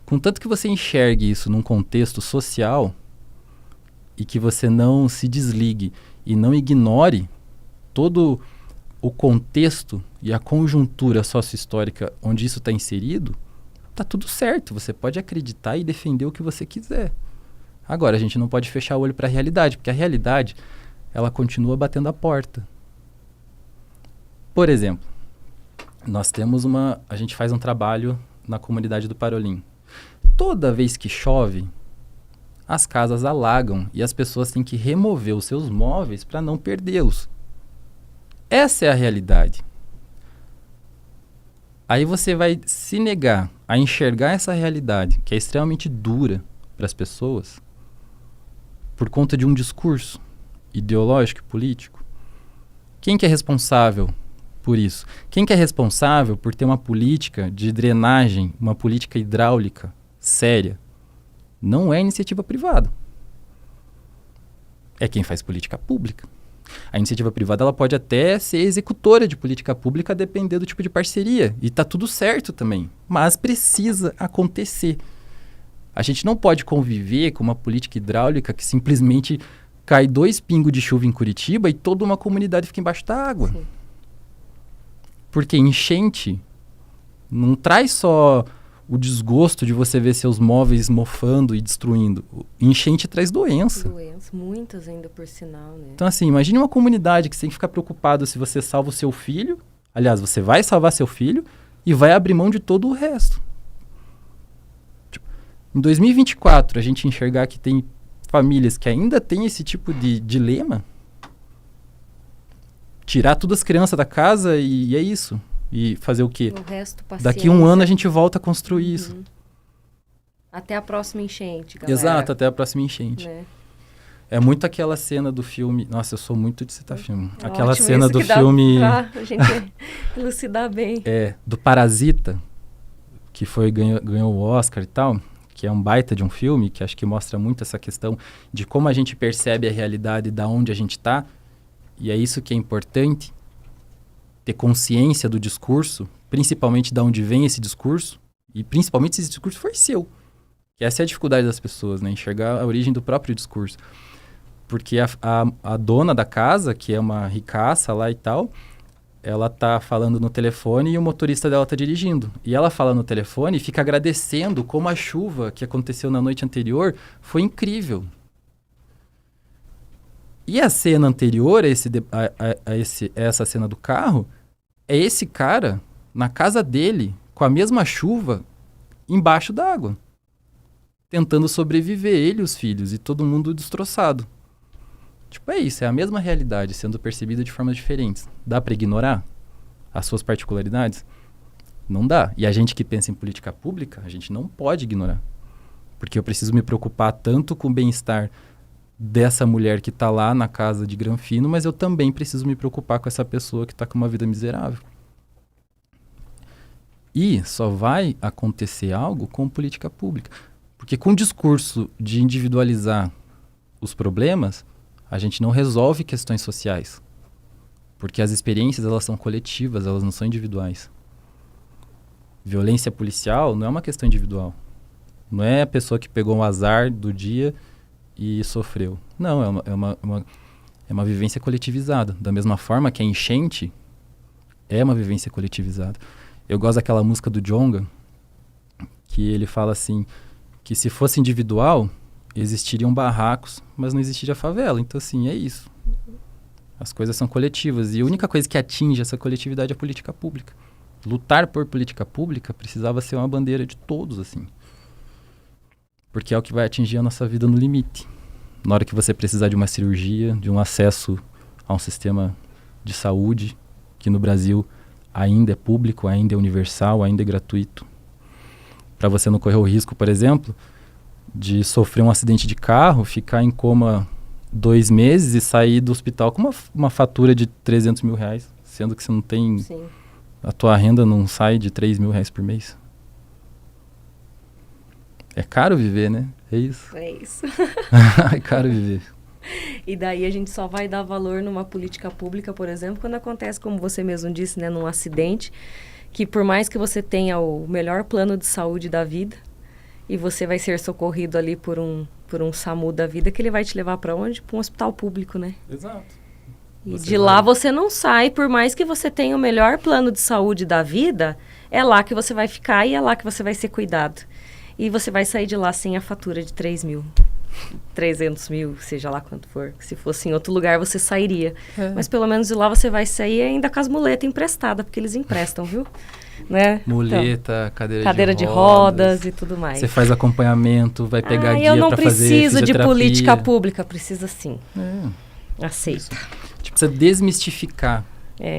Contanto que você enxergue isso num contexto social e que você não se desligue e não ignore todo o contexto e a conjuntura sócio-histórica onde isso está inserido, Tá tudo certo, você pode acreditar e defender o que você quiser. Agora, a gente não pode fechar o olho para a realidade, porque a realidade, ela continua batendo a porta. Por exemplo, a gente faz um trabalho na comunidade do Parolim. Toda vez que chove, as casas alagam e as pessoas têm que remover os seus móveis para não perdê-los. Essa é a realidade. Aí você vai se negar a enxergar essa realidade, que é extremamente dura para as pessoas, por conta de um discurso ideológico e político. Quem que é responsável por isso? Quem que é responsável por ter uma política de drenagem, uma política hidráulica séria? Não é a iniciativa privada. É quem faz política pública. A iniciativa privada ela pode até ser executora de política pública, depender do tipo de parceria. E está tudo certo também. Mas precisa acontecer. A gente não pode conviver com uma política hidráulica que simplesmente cai 2 pingos de chuva em Curitiba e toda uma comunidade fica embaixo da água. Sim. Porque enchente não traz só o desgosto de você ver seus móveis mofando e destruindo. Enchente traz doença. Muitas ainda por sinal, né? Então assim, imagine uma comunidade que você tem que ficar preocupado se você salva o seu filho. Aliás, você vai salvar seu filho e vai abrir mão de todo o resto. Tipo, em 2024, a gente enxergar que tem famílias que ainda têm esse tipo de dilema, tirar todas as crianças da casa e é isso. E fazer o quê? O resto, paciência. Daqui 1 ano a gente volta a construir isso. Até a próxima enchente, galera. Exato, até a próxima enchente. É muito aquela cena do filme... Nossa, eu sou muito de citar filme. Aquela cena do filme... Pra gente elucidar bem. Do Parasita, que ganhou o Oscar e tal, que é um baita de um filme, que acho que mostra muito essa questão de como a gente percebe a realidade da onde a gente está. E é isso que é importante, ter consciência do discurso, principalmente de onde vem esse discurso, e principalmente se esse discurso for seu. Que essa é a dificuldade das pessoas, né? Enxergar a origem do próprio discurso. Porque a dona da casa, que é uma ricaça lá e tal, ela tá falando no telefone e o motorista dela tá dirigindo. E ela fala no telefone e fica agradecendo como a chuva que aconteceu na noite anterior foi incrível. E a cena anterior a essa cena do carro é esse cara na casa dele, com a mesma chuva, embaixo d'água. Tentando sobreviver, ele e os filhos, e todo mundo destroçado. Tipo, é isso, é a mesma realidade, sendo percebida de formas diferentes. Dá para ignorar as suas particularidades? Não dá. E a gente que pensa em política pública, a gente não pode ignorar. Porque eu preciso me preocupar tanto com o bem-estar dessa mulher que está lá na casa de Granfino, mas eu também preciso me preocupar com essa pessoa que está com uma vida miserável. E só vai acontecer algo com política pública. Porque com o discurso de individualizar os problemas, a gente não resolve questões sociais. Porque as experiências, elas são coletivas, elas não são individuais. Violência policial não é uma questão individual. Não é a pessoa que pegou um azar do dia e sofreu. Não, é uma vivência coletivizada. Da mesma forma que a enchente é uma vivência coletivizada. Eu gosto daquela música do Djonga, que ele fala assim, que se fosse individual, existiriam barracos, mas não existiria favela. Então, assim, é isso. As coisas são coletivas. E a única coisa que atinge essa coletividade é a política pública. Lutar por política pública precisava ser uma bandeira de todos, assim. Porque é o que vai atingir a nossa vida no limite. Na hora que você precisar de uma cirurgia, de um acesso a um sistema de saúde, que no Brasil ainda é público, ainda é universal, ainda é gratuito. Para você não correr o risco, por exemplo, de sofrer um acidente de carro, ficar em coma 2 meses e sair do hospital com uma fatura de 300 mil reais, sendo que você não tem... Sim. A tua renda não sai de 3 mil reais por mês. É caro viver, né? É isso. É isso. É caro viver. E daí a gente só vai dar valor numa política pública, por exemplo, quando acontece, como você mesmo disse, né, num acidente, que por mais que você tenha o melhor plano de saúde da vida, e você vai ser socorrido ali por um SAMU da vida, que ele vai te levar para onde? Para um hospital público, né? Exato. E de lá você não sai, por mais que você tenha o melhor plano de saúde da vida, é lá que você vai ficar e é lá que você vai ser cuidado. E você vai sair de lá sem a fatura de 3 mil, 300 mil, seja lá quanto for. Se fosse em outro lugar, você sairia. Mas pelo menos de lá você vai sair ainda com as muletas emprestadas, porque eles emprestam, viu? Né? Muleta, então, cadeira de rodas e tudo mais. Você faz acompanhamento, vai pegar guia eu não pra fazer preciso de fisioterapia. política pública, precisa sim. Aceito. A gente precisa desmistificar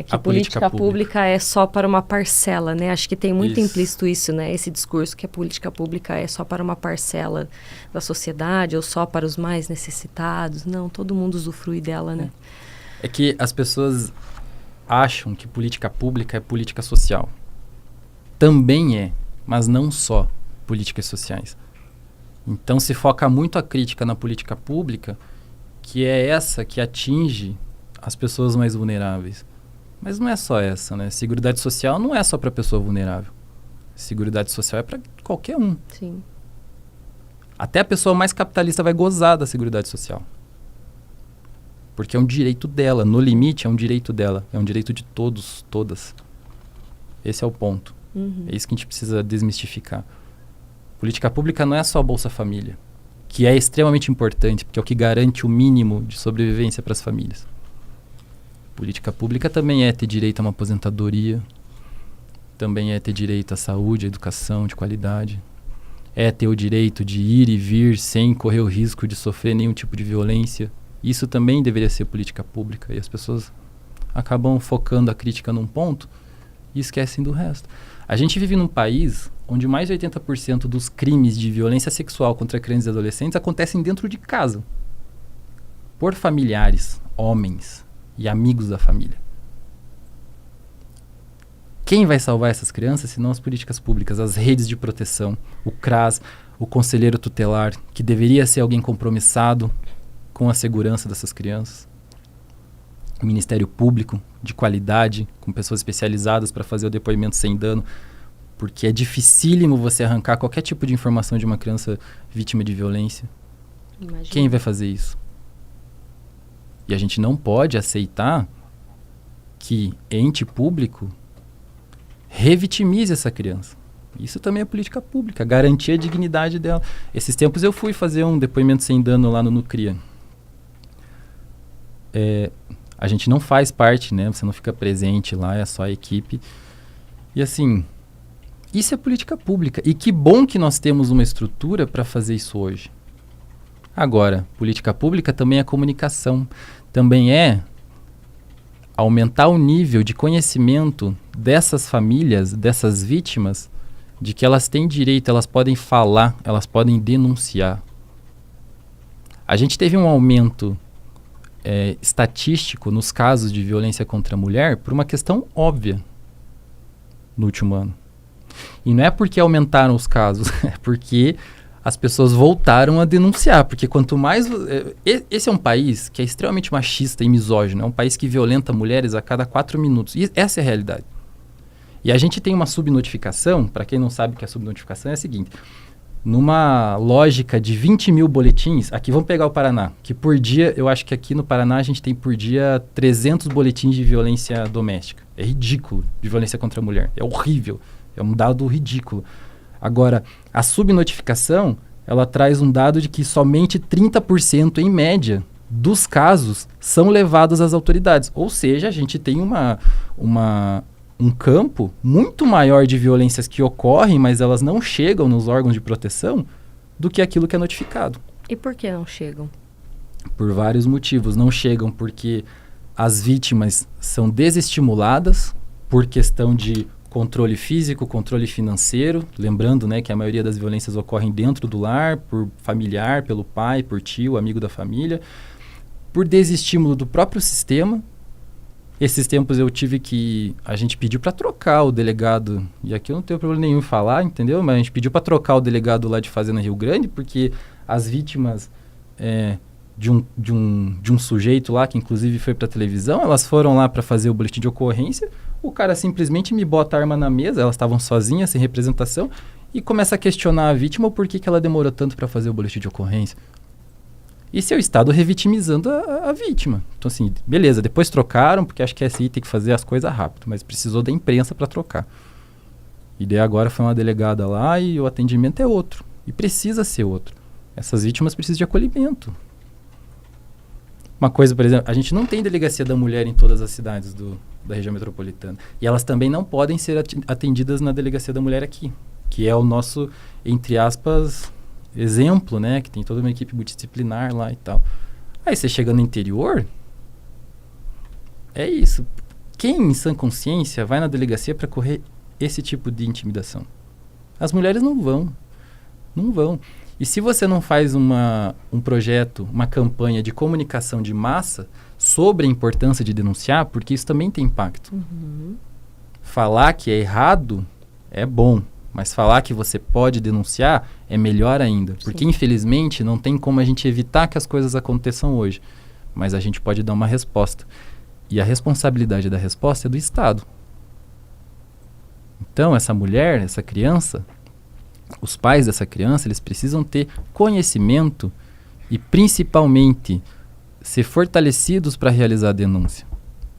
que a política pública é só para uma parcela, né? Acho que tem muito implícito isso, né? Esse discurso que a política pública é só para uma parcela da sociedade ou só para os mais necessitados. Não, todo mundo usufrui dela, né? É que as pessoas acham que política pública é política social. Também é, mas não só políticas sociais. Então se foca muito a crítica na política pública, que é essa que atinge as pessoas mais vulneráveis. Mas não é só essa, né? Seguridade social não é só para pessoa vulnerável. Seguridade social é para qualquer um. Sim. Até a pessoa mais capitalista vai gozar da seguridade social. Porque é um direito dela. No limite, é um direito dela. É um direito de todos, todas. Esse é o ponto. É isso que a gente precisa desmistificar. Política pública não é só a Bolsa Família, que é extremamente importante, porque é o que garante o mínimo de sobrevivência para as famílias. Política pública também é ter direito a uma aposentadoria, também é ter direito à saúde, à educação de qualidade, é ter o direito de ir e vir sem correr o risco de sofrer nenhum tipo de violência. Isso também deveria ser política pública, e as pessoas acabam focando a crítica num ponto e esquecem do resto. A gente vive num país onde mais de 80% dos crimes de violência sexual contra crianças e adolescentes acontecem dentro de casa, por familiares, homens e amigos da família. Quem vai salvar essas crianças senão as políticas públicas, as redes de proteção, o CRAS, o conselheiro tutelar, que deveria ser alguém compromissado com a segurança dessas crianças, o Ministério Público de qualidade, com pessoas especializadas para fazer o depoimento sem dano, porque é dificílimo você arrancar qualquer tipo de informação de uma criança vítima de violência. Imagina. Quem vai fazer isso? E a gente não pode aceitar que ente público revitimize essa criança. Isso também é política pública, garantir a dignidade dela. Esses tempos eu fui fazer um depoimento sem dano lá no Nucria. A gente não faz parte, né? Você não fica presente lá, é só a equipe. E assim, isso é política pública. E que bom que nós temos uma estrutura para fazer isso hoje. Agora, política pública também é comunicação. Também é aumentar o nível de conhecimento dessas famílias, dessas vítimas, de que elas têm direito, elas podem falar, elas podem denunciar. A gente teve um aumento estatístico nos casos de violência contra a mulher por uma questão óbvia no último ano. E não é porque aumentaram os casos, é porque as pessoas voltaram a denunciar, porque quanto mais... esse é um país que é extremamente machista e misógino, é um país que violenta mulheres a cada 4 minutos. E essa é a realidade. E a gente tem uma subnotificação, para quem não sabe o que é subnotificação, é a seguinte: numa lógica de 20 mil boletins, aqui vamos pegar o Paraná, que por dia, eu acho que aqui no Paraná a gente tem por dia 300 boletins de violência doméstica. É ridículo, de violência contra a mulher. É horrível, é um dado ridículo. Agora, a subnotificação, ela traz um dado de que somente 30% em média dos casos são levados às autoridades. Ou seja, a gente tem um campo muito maior de violências que ocorrem, mas elas não chegam nos órgãos de proteção do que aquilo que é notificado. E por que não chegam? Por vários motivos. Não chegam porque as vítimas são desestimuladas por questão de controle físico, controle financeiro. Lembrando, né, que a maioria das violências ocorrem dentro do lar, por familiar, pelo pai, por tio, amigo da família. Por desestímulo do próprio sistema. Esses tempos a gente pediu para trocar o delegado, e aqui eu não tenho problema nenhum em falar, entendeu? Mas a gente pediu para trocar o delegado lá de Fazenda Rio Grande, porque as vítimas de um sujeito lá, que inclusive foi para televisão, elas foram lá para fazer o boletim de ocorrência, o cara simplesmente me bota a arma na mesa, elas estavam sozinhas, sem representação, e começa a questionar a vítima por que ela demorou tanto para fazer o boletim de ocorrência. Isso é o Estado revitimizando a vítima. Então, assim, beleza, depois trocaram, porque acho que a SI tem que fazer as coisas rápido, mas precisou da imprensa para trocar. E daí agora foi uma delegada lá e o atendimento é outro. E precisa ser outro. Essas vítimas precisam de acolhimento. Uma coisa, por exemplo, a gente não tem delegacia da mulher em todas as cidades da região metropolitana. E elas também não podem ser atendidas na delegacia da mulher aqui, que é o nosso, entre aspas, exemplo, né? Que tem toda uma equipe multidisciplinar lá e tal. Aí você chega no interior, é isso. Quem em sã consciência vai na delegacia para correr esse tipo de intimidação? As mulheres não vão. Não vão. E se você não faz um projeto, uma campanha de comunicação de massa sobre a importância de denunciar, porque isso também tem impacto. Falar que é errado é bom, mas falar que você pode denunciar é melhor ainda. Porque, infelizmente, não tem como a gente evitar que as coisas aconteçam hoje. Mas a gente pode dar uma resposta. E a responsabilidade da resposta é do Estado. Então, essa mulher, essa criança, os pais dessa criança, eles precisam ter conhecimento e, principalmente, ser fortalecidos para realizar a denúncia.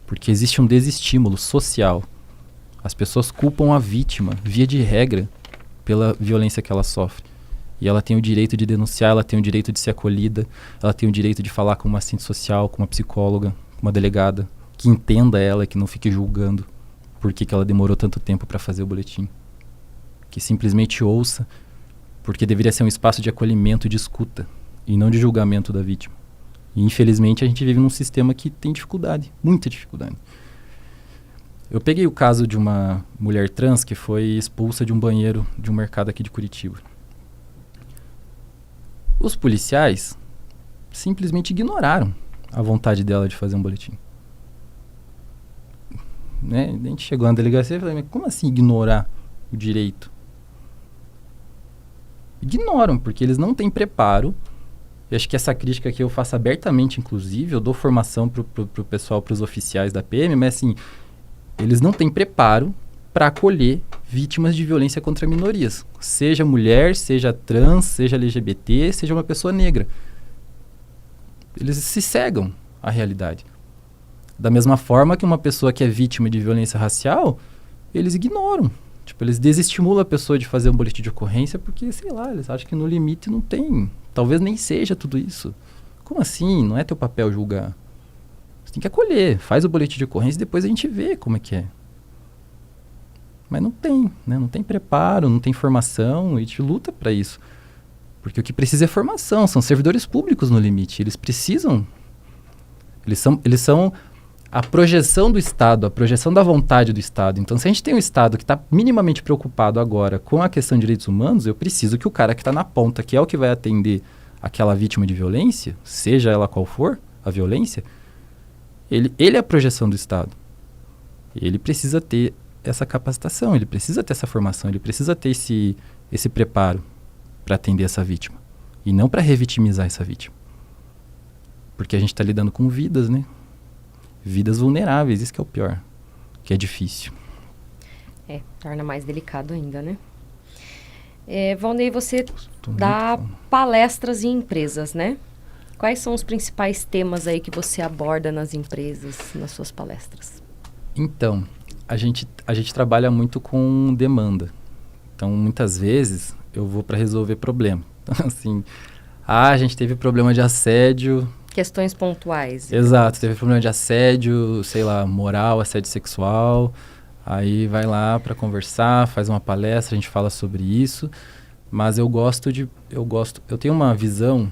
Porque existe um desestímulo social. As pessoas culpam a vítima, via de regra, pela violência que ela sofre. E ela tem o direito de denunciar, ela tem o direito de ser acolhida, ela tem o direito de falar com uma assistente social, com uma psicóloga, com uma delegada, que entenda ela, que não fique julgando por que ela demorou tanto tempo para fazer o boletim. Que simplesmente ouça, porque deveria ser um espaço de acolhimento e de escuta, e não de julgamento da vítima. E infelizmente a gente vive num sistema que tem dificuldade, muita dificuldade. Eu peguei o caso de uma mulher trans que foi expulsa de um banheiro de um mercado aqui de Curitiba. Os policiais simplesmente ignoraram a vontade dela de fazer um boletim. Né? A gente chegou na delegacia e falou, mas como assim ignorar o direito? Ignoram, porque eles não têm preparo. Eu acho que essa crítica aqui eu faço abertamente, inclusive. Eu dou formação pro pessoal, pros oficiais da PM, mas assim, eles não têm preparo para acolher vítimas de violência contra minorias. Seja mulher, seja trans, seja LGBT, seja uma pessoa negra. Eles se cegam à realidade. Da mesma forma que uma pessoa que é vítima de violência racial, eles ignoram. Tipo, eles desestimulam a pessoa de fazer um boletim de ocorrência porque, sei lá, eles acham que no limite não tem. Talvez nem seja tudo isso. Como assim? Não é teu papel julgar. Você tem que acolher. Faz o boletim de ocorrência e depois a gente vê como é que é. Mas não tem, né? Não tem preparo, não tem formação, e a gente luta para isso. Porque o que precisa é formação. São servidores públicos no limite. Eles precisam... Eles são a projeção do Estado, a projeção da vontade do Estado. Então, se a gente tem um Estado que está minimamente preocupado agora com a questão de direitos humanos, eu preciso que o cara que está na ponta, que é o que vai atender aquela vítima de violência, seja ela qual for a violência, ele é a projeção do Estado. Ele precisa ter essa capacitação, ele precisa ter essa formação, ele precisa ter esse preparo para atender essa vítima. E não para revitimizar essa vítima. Porque a gente está lidando com vidas, né? Vidas vulneráveis, isso que é o pior. Que é difícil. Torna mais delicado ainda, né? Valnei, você dá palestras em empresas, né? Quais são os principais temas aí que você aborda nas empresas, nas suas palestras? Então, a gente trabalha muito com demanda. Então, muitas vezes, eu vou para resolver problema. Então, assim, a gente teve problema de assédio... Questões pontuais. Exato, teve problema de assédio, sei lá, moral, assédio sexual. Aí vai lá para conversar, faz uma palestra, a gente fala sobre isso. Mas eu tenho uma visão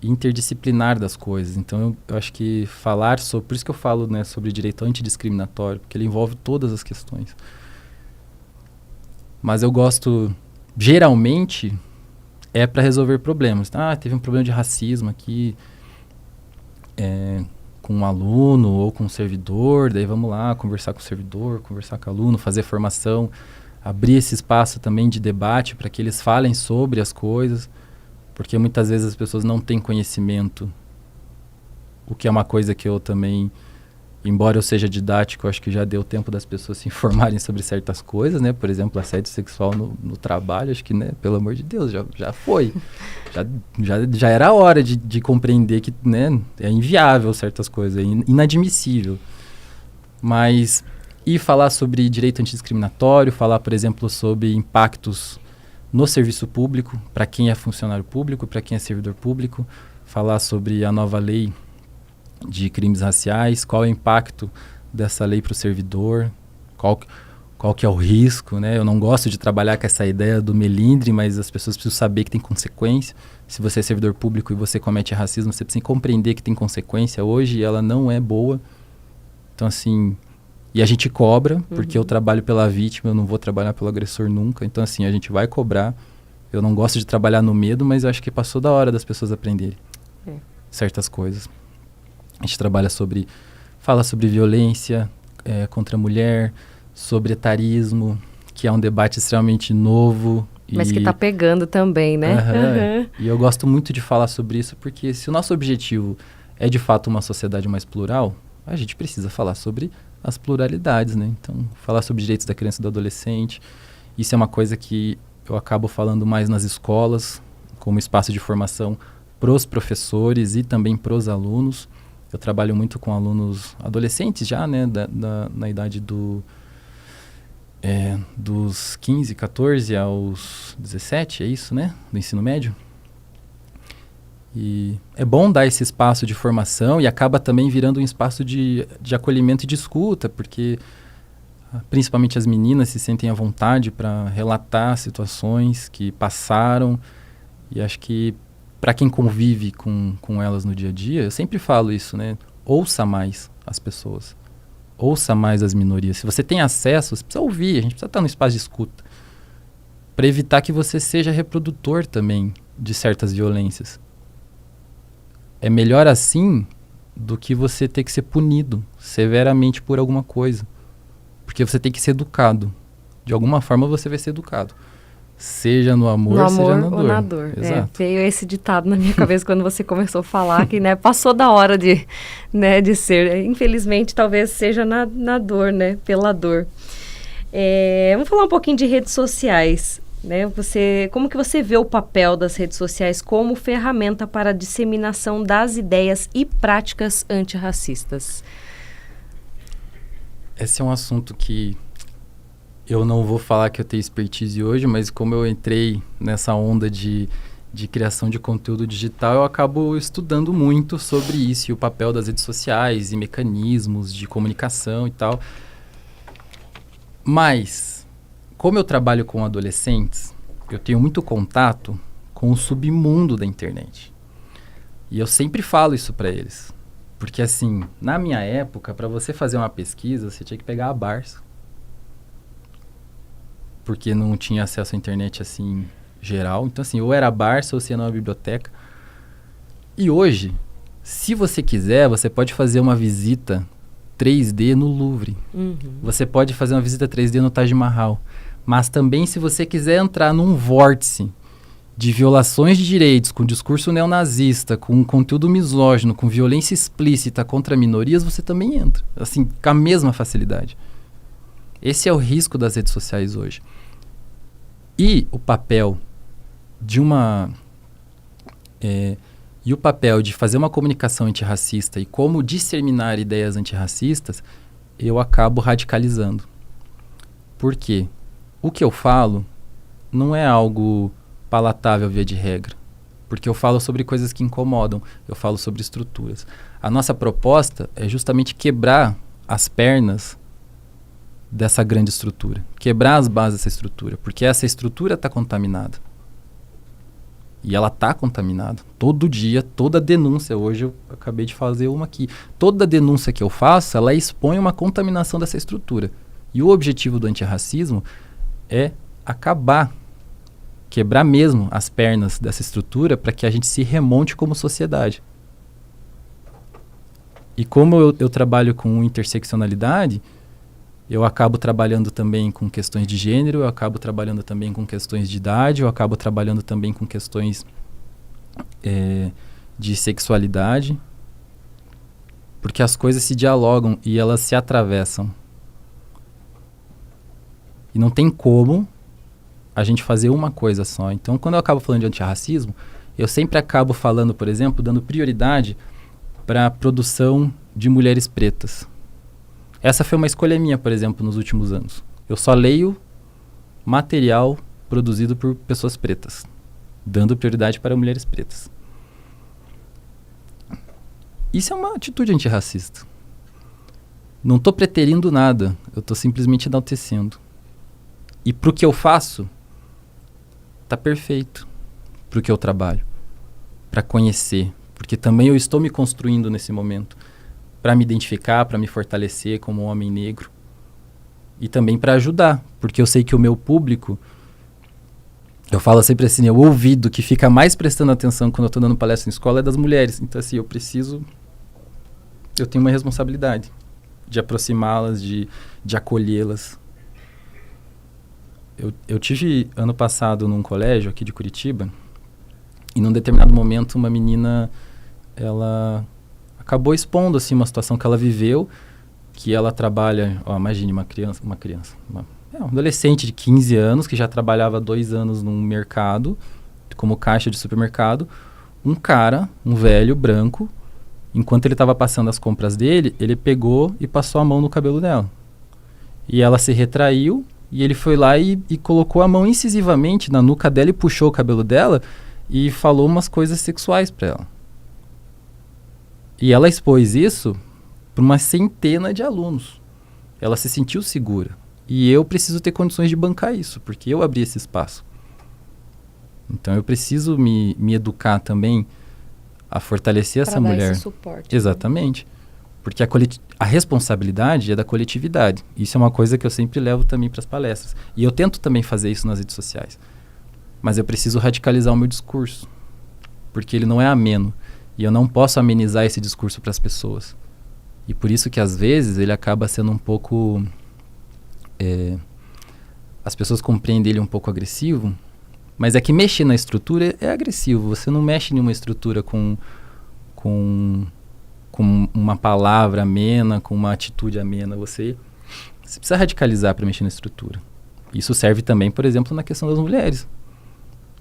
interdisciplinar das coisas. Então eu acho que falar sobre, por isso que eu falo, né, sobre direito antidiscriminatório, porque ele envolve todas as questões. Mas eu gosto, geralmente, para resolver problemas. Teve um problema de racismo aqui com um aluno ou com um servidor, daí vamos lá conversar com o servidor, conversar com o aluno, fazer formação, abrir esse espaço também de debate para que eles falem sobre as coisas, porque muitas vezes as pessoas não têm conhecimento, o que é uma coisa que eu também, embora eu seja didático, eu acho que já deu tempo das pessoas se informarem sobre certas coisas, né? Por exemplo, assédio sexual no trabalho, acho que, né? Pelo amor de Deus, já foi. Já era a hora de compreender que, né, é inviável certas coisas, é inadmissível. Mas E falar sobre direito antidiscriminatório, falar, por exemplo, sobre impactos no serviço público, para quem é funcionário público, para quem é servidor público, falar sobre a nova lei de crimes raciais, qual é o impacto dessa lei para o servidor, qual que é o risco, né? Eu não gosto de trabalhar com essa ideia do melindre, mas as pessoas precisam saber que tem consequência. Se você é servidor público e você comete racismo, você precisa compreender que tem consequência hoje e ela não é boa. Então, assim, e a gente cobra, porque eu trabalho pela vítima, eu não vou trabalhar pelo agressor nunca. Então, assim, a gente vai cobrar. Eu não gosto de trabalhar no medo, mas eu acho que passou da hora das pessoas aprenderem certas coisas. A gente fala sobre violência contra a mulher, sobre etarismo, que é um debate extremamente novo. Mas que está pegando também, né? E eu gosto muito de falar sobre isso, porque se o nosso objetivo é de fato uma sociedade mais plural, a gente precisa falar sobre as pluralidades, né? Então, falar sobre direitos da criança e do adolescente, isso é uma coisa que eu acabo falando mais nas escolas, como espaço de formação para os professores e também para os alunos. Eu trabalho muito com alunos adolescentes já, né? Na idade dos 15, 14 aos 17, é isso, né? Do ensino médio. E é bom dar esse espaço de formação e acaba também virando um espaço de acolhimento e de escuta, porque principalmente as meninas se sentem à vontade para relatar situações que passaram. E acho que para quem convive com elas no dia a dia, eu sempre falo isso, né? Ouça mais as pessoas. Ouça mais as minorias. Se você tem acesso, você precisa ouvir, a gente precisa estar no espaço de escuta. Para evitar que você seja reprodutor também de certas violências. É melhor assim do que você ter que ser punido severamente por alguma coisa. Porque você tem que ser educado. De alguma forma você vai ser educado. Seja no amor, seja na dor. Ou na dor. Exato. Veio esse ditado na minha cabeça quando você começou a falar que, né, passou da hora de ser. Infelizmente, talvez seja na dor, né? Pela dor. Vamos falar um pouquinho de redes sociais. Né? Como que você vê o papel das redes sociais como ferramenta para a disseminação das ideias e práticas antirracistas? Esse é um assunto que eu não vou falar que eu tenho expertise hoje, mas como eu entrei nessa onda de criação de conteúdo digital, eu acabo estudando muito sobre isso e o papel das redes sociais e mecanismos de comunicação e tal. Mas, como eu trabalho com adolescentes, eu tenho muito contato com o submundo da internet. E eu sempre falo isso para eles. Porque, assim, na minha época, para você fazer uma pesquisa, você tinha que pegar a Barça. Porque não tinha acesso à internet, assim, geral. Então, assim, ou era a Barça ou você ia numa biblioteca. E hoje, se você quiser, você pode fazer uma visita 3D no Louvre. Você pode fazer uma visita 3D no Taj Mahal. Mas também, se você quiser entrar num vórtice de violações de direitos, com discurso neonazista, com conteúdo misógino, com violência explícita contra minorias, você também entra. Assim, com a mesma facilidade. Esse é o risco das redes sociais hoje. E o papel de o papel de fazer uma comunicação antirracista e como disseminar ideias antirracistas, eu acabo radicalizando. Por quê? O que eu falo não é algo palatável via de regra, porque eu falo sobre coisas que incomodam, eu falo sobre estruturas. A nossa proposta é justamente quebrar as pernas dessa grande estrutura, quebrar as bases dessa estrutura, porque essa estrutura está contaminada. E ela está contaminada. Todo dia, toda denúncia, hoje eu acabei de fazer uma aqui, toda denúncia que eu faço, ela expõe uma contaminação dessa estrutura. E o objetivo do antirracismo é acabar, quebrar mesmo as pernas dessa estrutura para que a gente se remonte como sociedade. E como eu trabalho com interseccionalidade, eu acabo trabalhando também com questões de gênero, eu acabo trabalhando também com questões de idade, eu acabo trabalhando também com questões de sexualidade, porque as coisas se dialogam e elas se atravessam. E não tem como a gente fazer uma coisa só. Então, quando eu acabo falando de antirracismo, eu sempre acabo falando, por exemplo, dando prioridade para a produção de mulheres pretas. Essa foi uma escolha minha, por exemplo, nos últimos anos. Eu só leio material produzido por pessoas pretas, dando prioridade para mulheres pretas. Isso é uma atitude antirracista. Não estou preterindo nada, eu estou simplesmente enaltecendo. E para o que eu faço, está perfeito. Para o que eu trabalho, para conhecer, porque também eu estou me construindo nesse momento, para me identificar, para me fortalecer como um homem negro e também para ajudar, porque eu sei que o meu público, eu falo sempre assim, o ouvido que fica mais prestando atenção quando eu estou dando palestra em escola é das mulheres. Então assim, eu tenho uma responsabilidade de aproximá-las, de acolhê-las. Eu tive ano passado num colégio aqui de Curitiba, e num determinado momento uma menina, ela acabou expondo assim, uma situação que ela viveu, que ela trabalha, imagine um adolescente de 15 anos que já trabalhava 2 anos num mercado, como caixa de supermercado, um velho, branco, enquanto ele estava passando as compras dele, ele pegou e passou a mão no cabelo dela. E ela se retraiu, e ele foi lá e colocou a mão incisivamente na nuca dela e puxou o cabelo dela e falou umas coisas sexuais para ela. E ela expôs isso para uma centena de alunos. Ela se sentiu segura. E eu preciso ter condições de bancar isso, porque eu abri esse espaço. Então eu preciso me educar também a fortalecer essa mulher. Para dar esse suporte. Exatamente. Porque a responsabilidade é da coletividade. Isso é uma coisa que eu sempre levo também para as palestras. E eu tento também fazer isso nas redes sociais. Mas eu preciso radicalizar o meu discurso. Porque ele não é ameno. E eu não posso amenizar esse discurso para as pessoas. E por isso que às vezes ele acaba sendo um pouco... as pessoas compreendem ele um pouco agressivo. Mas é que mexer na estrutura é agressivo. Você não mexe em uma estrutura com uma palavra amena, com uma atitude amena. Você precisa radicalizar para mexer na estrutura. Isso serve também, por exemplo, na questão das mulheres.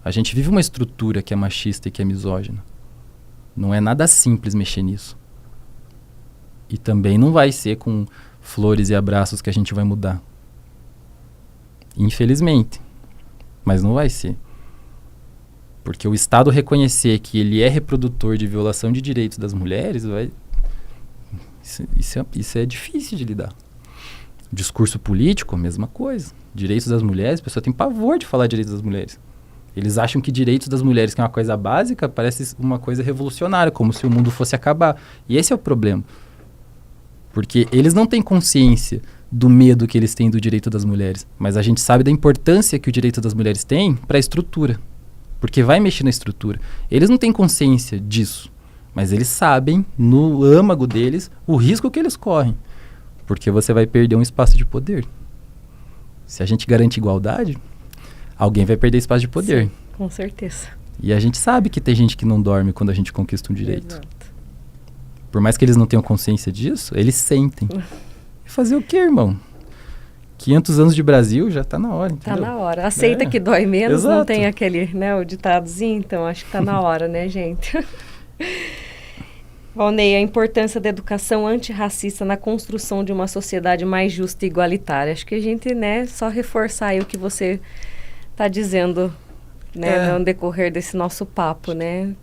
A gente vive uma estrutura que é machista e que é misógina. Não é nada simples mexer nisso. E também não vai ser com flores e abraços que a gente vai mudar. Infelizmente. Mas não vai ser. Porque o Estado reconhecer que ele é reprodutor de violação de direitos das mulheres, isso é difícil de lidar. Discurso político, a mesma coisa. Direitos das mulheres, a pessoa tem pavor de falar direitos das mulheres. Eles acham que direitos das mulheres, que é uma coisa básica, parece uma coisa revolucionária, como se o mundo fosse acabar. E esse é o problema. Porque eles não têm consciência do medo que eles têm do direito das mulheres. Mas a gente sabe da importância que o direito das mulheres tem para a estrutura. Porque vai mexer na estrutura. Eles não têm consciência disso. Mas eles sabem, no âmago deles, o risco que eles correm. Porque você vai perder um espaço de poder. Se a gente garante igualdade, alguém vai perder espaço de poder. Sim, com certeza. E a gente sabe que tem gente que não dorme quando a gente conquista um direito. Exato. Por mais que eles não tenham consciência disso, eles sentem. E fazer o quê, irmão? 500 anos de Brasil, já tá na hora, entendeu? Tá na hora. Aceita que dói menos, Exato. Não tem aquele, o ditadozinho, então acho que tá na hora, né, gente? Valnei, a importância da educação antirracista na construção de uma sociedade mais justa e igualitária. Acho que a gente, só reforçar aí o que você tá dizendo, no decorrer desse nosso papo, né?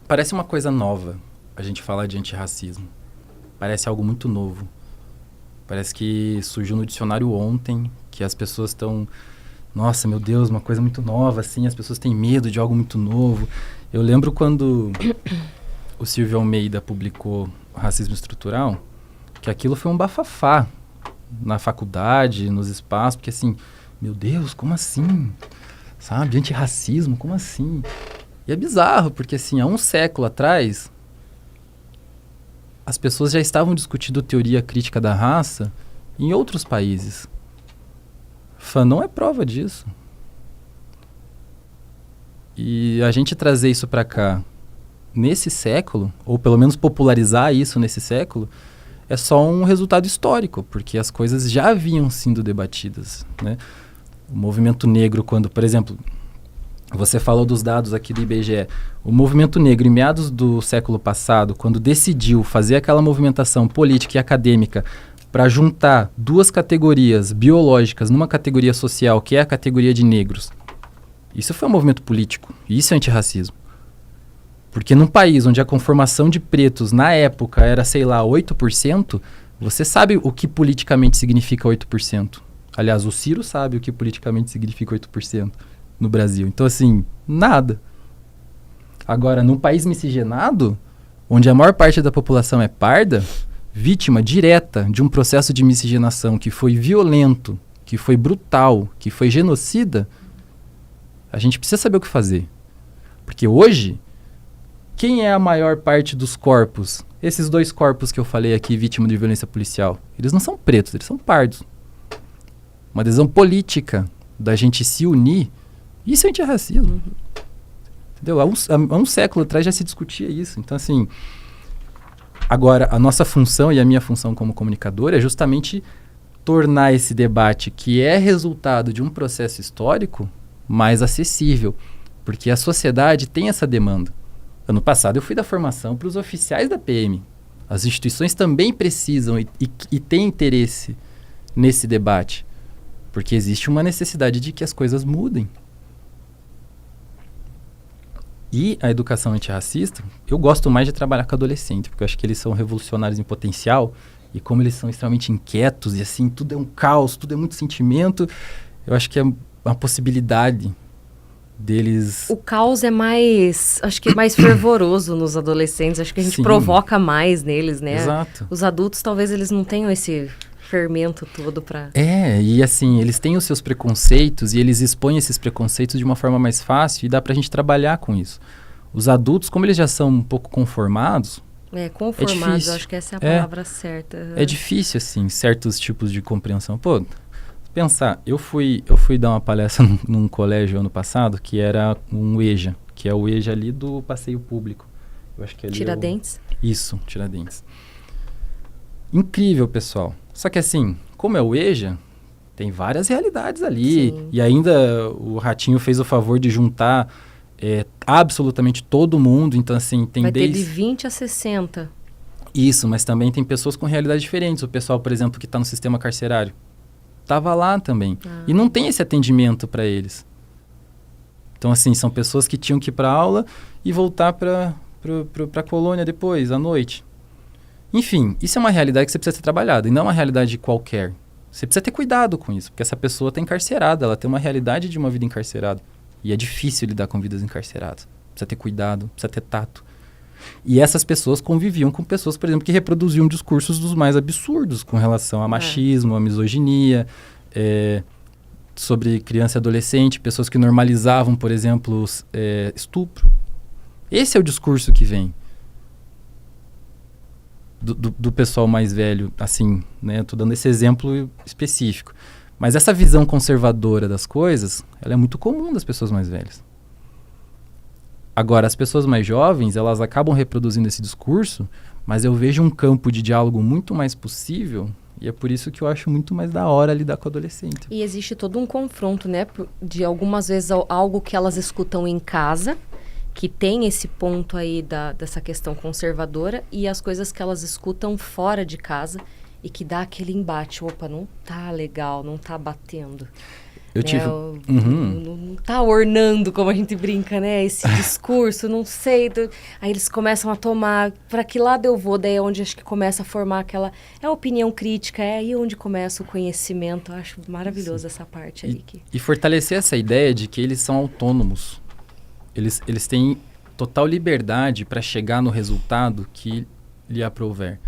Parece uma coisa nova a gente falar de antirracismo. Parece algo muito novo. Parece que surgiu no dicionário ontem, que as pessoas estão... Nossa, meu Deus, uma coisa muito nova, assim, as pessoas têm medo de algo muito novo. Eu lembro quando o Silvio Almeida publicou Racismo Estrutural, que aquilo foi um bafafá na faculdade, nos espaços, porque assim, meu Deus, como assim? Sabe, antirracismo, como assim? E é bizarro, porque assim, há um século atrás, as pessoas já estavam discutindo teoria crítica da raça em outros países. Fanon é prova disso. E a gente trazer isso para cá nesse século, ou pelo menos popularizar isso nesse século, é só um resultado histórico, porque as coisas já haviam sido debatidas, né? O movimento negro, quando, por exemplo, Você falou dos dados aqui do IBGE. O movimento negro, em meados do século passado, quando decidiu fazer aquela movimentação política e acadêmica para juntar duas categorias biológicas numa categoria social, que é a categoria de negros, isso foi um movimento político. Isso é antirracismo. Porque num país onde a conformação de pretos, na época, era, sei lá, 8%, você sabe o que politicamente significa 8%. Aliás, o Ciro sabe o que politicamente significa 8% no Brasil. Então, assim, nada. Agora, num país miscigenado, onde a maior parte da população é parda, vítima direta de um processo de miscigenação que foi violento, que foi brutal, que foi genocida, a gente precisa saber o que fazer. Porque hoje, quem é a maior parte dos corpos? Esses 2 corpos que eu falei aqui, vítima de violência policial, eles não são pretos, eles são pardos. Uma decisão política da gente se unir, isso é antirracismo. Entendeu? Há um século atrás já se discutia isso. Então, assim, agora, a nossa função e a minha função como comunicador é justamente tornar esse debate, que é resultado de um processo histórico, mais acessível. Porque a sociedade tem essa demanda. Ano passado eu fui dar formação para os oficiais da PM. As instituições também precisam e têm interesse nesse debate. Porque existe uma necessidade de que as coisas mudem. E a educação antirracista, eu gosto mais de trabalhar com adolescente, porque eu acho que eles são revolucionários em potencial, e como eles são extremamente inquietos, e assim, tudo é um caos, tudo é muito sentimento, eu acho que é uma possibilidade deles... O caos é mais, acho que é mais fervoroso nos adolescentes, acho que a gente provoca mais neles, né? Exato. Os adultos, talvez eles não tenham esse fermento todo para... E assim, eles têm os seus preconceitos e eles expõem esses preconceitos de uma forma mais fácil e dá pra gente trabalhar com isso. Os adultos, como eles já são um pouco conformados... Conformados, acho que essa é a palavra certa. É difícil, assim, certos tipos de compreensão. Pô, pensar, eu fui dar uma palestra num colégio ano passado que era um EJA, que é o EJA ali do passeio público. Eu acho que ali Tiradentes? Isso, Tiradentes. Incrível, pessoal. Só que assim, como é o EJA, tem várias realidades ali. Sim. E ainda o Ratinho fez o favor de juntar absolutamente todo mundo. Então, assim, tem Vai ter de 20 a 60. Isso, mas também tem pessoas com realidades diferentes. O pessoal, por exemplo, que está no sistema carcerário, estava lá também. E não tem esse atendimento para eles. Então, assim, são pessoas que tinham que ir para aula e voltar para a colônia depois, à noite. Enfim, isso é uma realidade que você precisa ser trabalhada, e não é uma realidade qualquer. Você precisa ter cuidado com isso, porque essa pessoa está encarcerada, ela tem uma realidade de uma vida encarcerada. E é difícil lidar com vidas encarceradas. Precisa ter cuidado, precisa ter tato. E essas pessoas conviviam com pessoas, por exemplo, que reproduziam discursos dos mais absurdos com relação a machismo, a misoginia, sobre criança e adolescente, pessoas que normalizavam, por exemplo, estupro. Esse é o discurso que vem do pessoal mais velho, assim, né? Estou dando esse exemplo específico. Mas essa visão conservadora das coisas, ela é muito comum das pessoas mais velhas. Agora, as pessoas mais jovens, elas acabam reproduzindo esse discurso, mas eu vejo um campo de diálogo muito mais possível, e é por isso que eu acho muito mais da hora lidar com o adolescente. E existe todo um confronto, né? De algumas vezes algo que elas escutam em casa, que tem esse ponto aí dessa questão conservadora, e as coisas que elas escutam fora de casa e que dá aquele embate. Opa, não tá legal, não tá batendo. Não tá ornando, como a gente brinca, né? Esse discurso, não sei. Aí eles começam a tomar, para que lado eu vou? Daí é onde acho que começa a formar aquela... É a opinião crítica, é aí onde começa o conhecimento. Eu acho maravilhoso essa parte ali. E fortalecer essa ideia de que eles são autônomos. Eles têm total liberdade para chegar no resultado que lhe aprouver.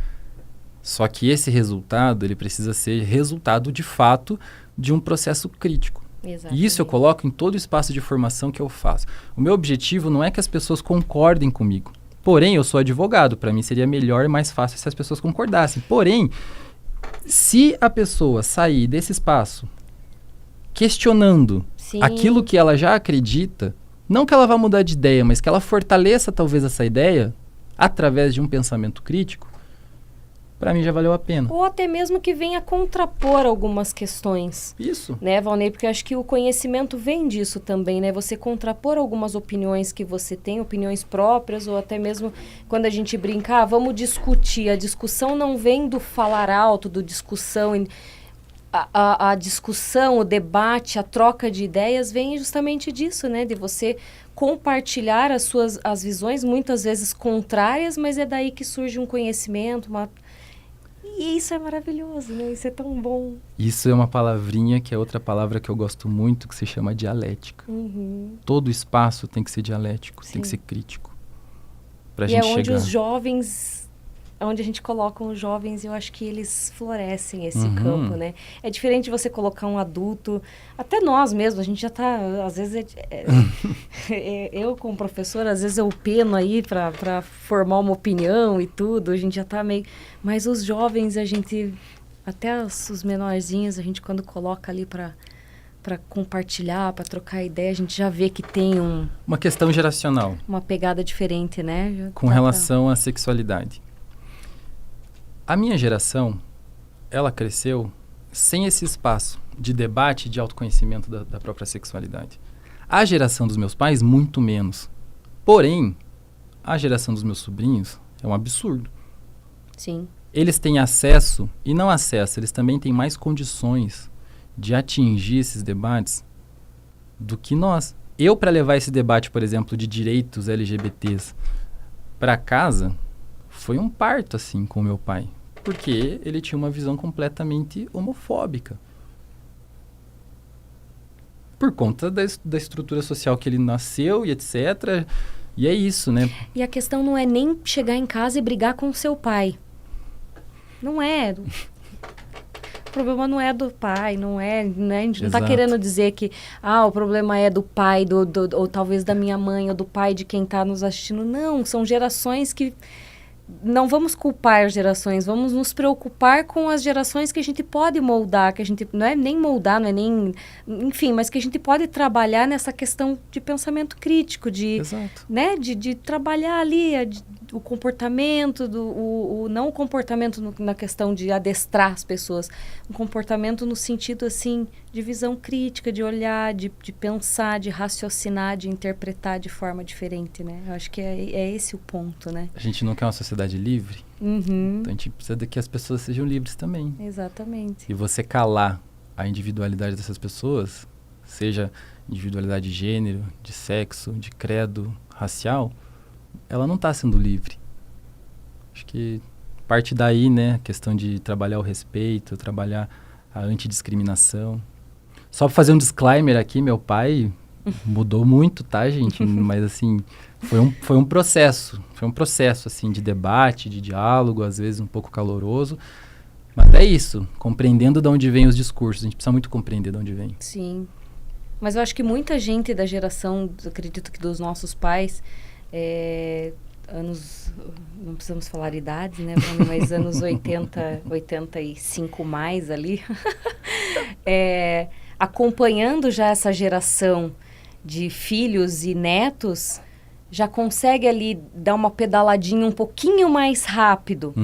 Só que esse resultado, ele precisa ser resultado de fato de um processo crítico. Exatamente. E isso eu coloco em todo o espaço de formação que eu faço. O meu objetivo não é que as pessoas concordem comigo. Porém, eu sou advogado. Para mim seria melhor e mais fácil se as pessoas concordassem. Porém, se a pessoa sair desse espaço questionando aquilo que ela já acredita, não que ela vá mudar de ideia, mas que ela fortaleça talvez essa ideia através de um pensamento crítico, para mim já valeu a pena. Ou até mesmo que venha contrapor algumas questões. Isso. Né, Valnei? Porque eu acho que o conhecimento vem disso também, né? Você contrapor algumas opiniões que você tem, opiniões próprias, ou até mesmo quando a gente brinca, vamos discutir. A discussão não vem do falar alto, do discussão. A discussão, o debate, a troca de ideias vem justamente disso, né? De você compartilhar as visões, muitas vezes contrárias, mas é daí que surge um conhecimento, E isso é maravilhoso, né? Isso é tão bom. Isso é uma palavrinha que é outra palavra que eu gosto muito, que se chama dialética. Uhum. Todo espaço tem que ser dialético, Sim. tem que ser crítico. Pra E gente é onde chegar. os jovens, onde a gente coloca os jovens, eu acho que eles florescem esse campo, né? É diferente você colocar um adulto, até nós mesmos, a gente já tá, às vezes, eu como professora, às vezes eu peno aí para formar uma opinião e tudo, a gente já tá meio... Mas os jovens, a gente, até os menorzinhos, a gente quando coloca ali para compartilhar, para trocar ideia, a gente já vê que tem uma questão geracional. Uma pegada diferente, né? Com relação à sexualidade. A minha geração, ela cresceu sem esse espaço de debate e de autoconhecimento da própria sexualidade. A geração dos meus pais, muito menos. Porém, a geração dos meus sobrinhos é um absurdo. Sim. Eles têm acesso, e não acesso, eles também têm mais condições de atingir esses debates do que nós. Eu, para levar esse debate, por exemplo, de direitos LGBTs para casa, foi um parto, assim, com meu pai. Porque ele tinha uma visão completamente homofóbica. Por conta da estrutura social que ele nasceu e etc. E é isso, né? E a questão não é nem chegar em casa e brigar com o seu pai. Não é. O problema não é do pai, não é, né? A gente não está querendo dizer que o problema é do pai, ou talvez da minha mãe, ou do pai de quem está nos assistindo. Não, são gerações que... Não vamos culpar gerações, vamos nos preocupar com as gerações que a gente pode moldar, que a gente não é nem moldar, não é nem... Enfim, mas que a gente pode trabalhar nessa questão de pensamento crítico, de, né, de trabalhar ali o comportamento, não o comportamento na questão de adestrar as pessoas, um comportamento no sentido, assim, de visão crítica, de olhar, de pensar, de raciocinar, de interpretar de forma diferente, né? Eu acho que é esse o ponto, né? A gente não quer uma sociedade livre, então a gente precisa de que as pessoas sejam livres também. Exatamente. E você calar a individualidade dessas pessoas, seja individualidade de gênero, de sexo, de credo, racial, ela não está sendo livre. Acho que parte daí, né, a questão de trabalhar o respeito, trabalhar a antidiscriminação. Só para fazer um disclaimer aqui, meu pai mudou muito, tá, gente? Mas, assim, foi um processo, assim, de debate, de diálogo, às vezes um pouco caloroso. Mas é isso, compreendendo de onde vêm os discursos. A gente precisa muito compreender de onde vem. Sim. Mas eu acho que muita gente da geração, acredito que dos nossos pais, anos, não precisamos falar idades, né, mas anos 80, 85 mais ali, acompanhando já essa geração de filhos e netos, já consegue ali dar uma pedaladinha um pouquinho mais rápido.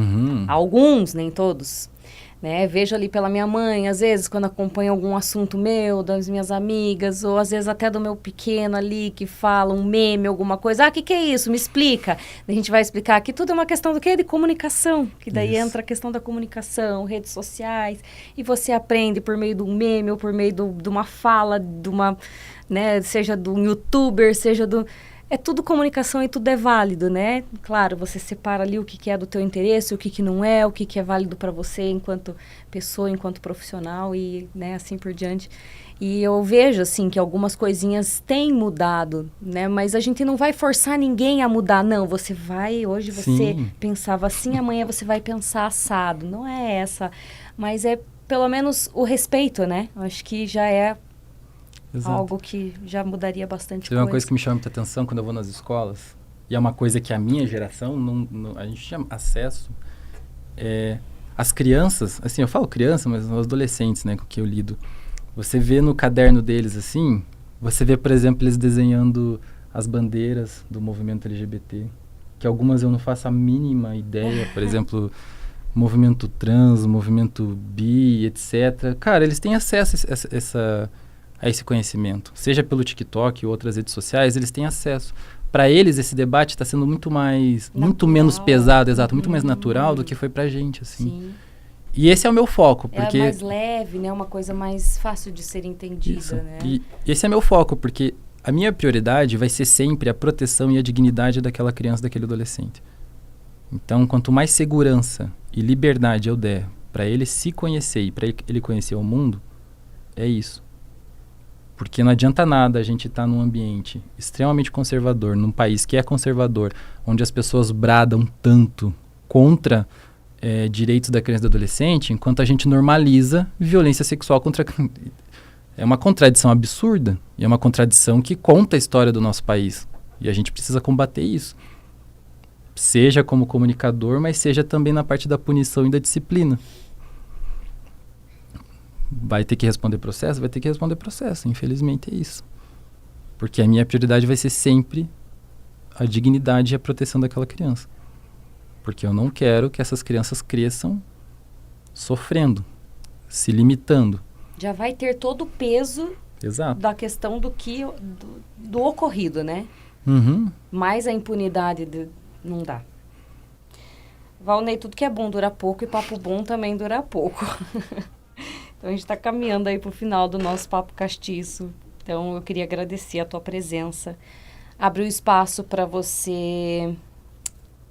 Alguns, nem todos. Né? Vejo ali pela minha mãe, às vezes, quando acompanha algum assunto meu, das minhas amigas, ou às vezes até do meu pequeno ali, que fala um meme, alguma coisa. O que é isso? Me explica. A gente vai explicar que tudo é uma questão do quê? De comunicação. Que daí entra a questão da comunicação, redes sociais, e você aprende por meio de um meme, ou por meio de uma fala, de uma, né, seja de um youtuber, seja do... É tudo comunicação e tudo é válido, né? Claro, você separa ali o que é do teu interesse, o que não é, o que é válido para você enquanto pessoa, enquanto profissional e, né, assim por diante. E eu vejo, assim, que algumas coisinhas têm mudado, né? Mas a gente não vai forçar ninguém a mudar, não. Você vai, hoje você pensava assim, amanhã você vai pensar assado. Não é essa, mas é pelo menos o respeito, né? Eu acho que já é... algo que já mudaria bastante coisa. Tem uma coisa que me chama muita atenção quando eu vou nas escolas, e é uma coisa que a minha geração, a gente tinha acesso, as crianças, assim, eu falo criança, mas os adolescentes, né, com que eu lido, você vê no caderno deles, assim, você vê, por exemplo, eles desenhando as bandeiras do movimento LGBT, que algumas eu não faço a mínima ideia, por exemplo, movimento trans, movimento bi, etc. Cara, eles têm acesso a esse conhecimento. Seja pelo TikTok ou outras redes sociais, eles têm acesso. Para eles, esse debate está sendo muito menos pesado, exato, muito mais natural do que foi pra gente, assim. Sim. E esse é o meu foco, porque... É mais leve, né? Uma coisa mais fácil de ser entendida, Isso. né? E esse é meu foco, porque a minha prioridade vai ser sempre a proteção e a dignidade daquela criança, daquele adolescente. Então, quanto mais segurança e liberdade eu der para ele se conhecer e para ele conhecer o mundo, é isso. Porque não adianta nada a gente estar num ambiente extremamente conservador, num país que é conservador, onde as pessoas bradam tanto contra direitos da criança e do adolescente, enquanto a gente normaliza violência sexual contra... É uma contradição absurda, e é uma contradição que conta a história do nosso país. E a gente precisa combater isso. Seja como comunicador, mas seja também na parte da punição e da disciplina. Vai ter que responder processo? Vai ter que responder processo. Infelizmente é isso. Porque a minha prioridade vai ser sempre a dignidade e a proteção daquela criança. Porque eu não quero que essas crianças cresçam sofrendo, se limitando. Já vai ter todo o peso Exato. da questão do ocorrido, né? Uhum. Mas a impunidade não dá. Valnei, tudo que é bom dura pouco e papo bom também dura pouco. Então a gente está caminhando aí para o final do nosso Papo Castiço. Então eu queria agradecer a tua presença. Abrir o espaço para você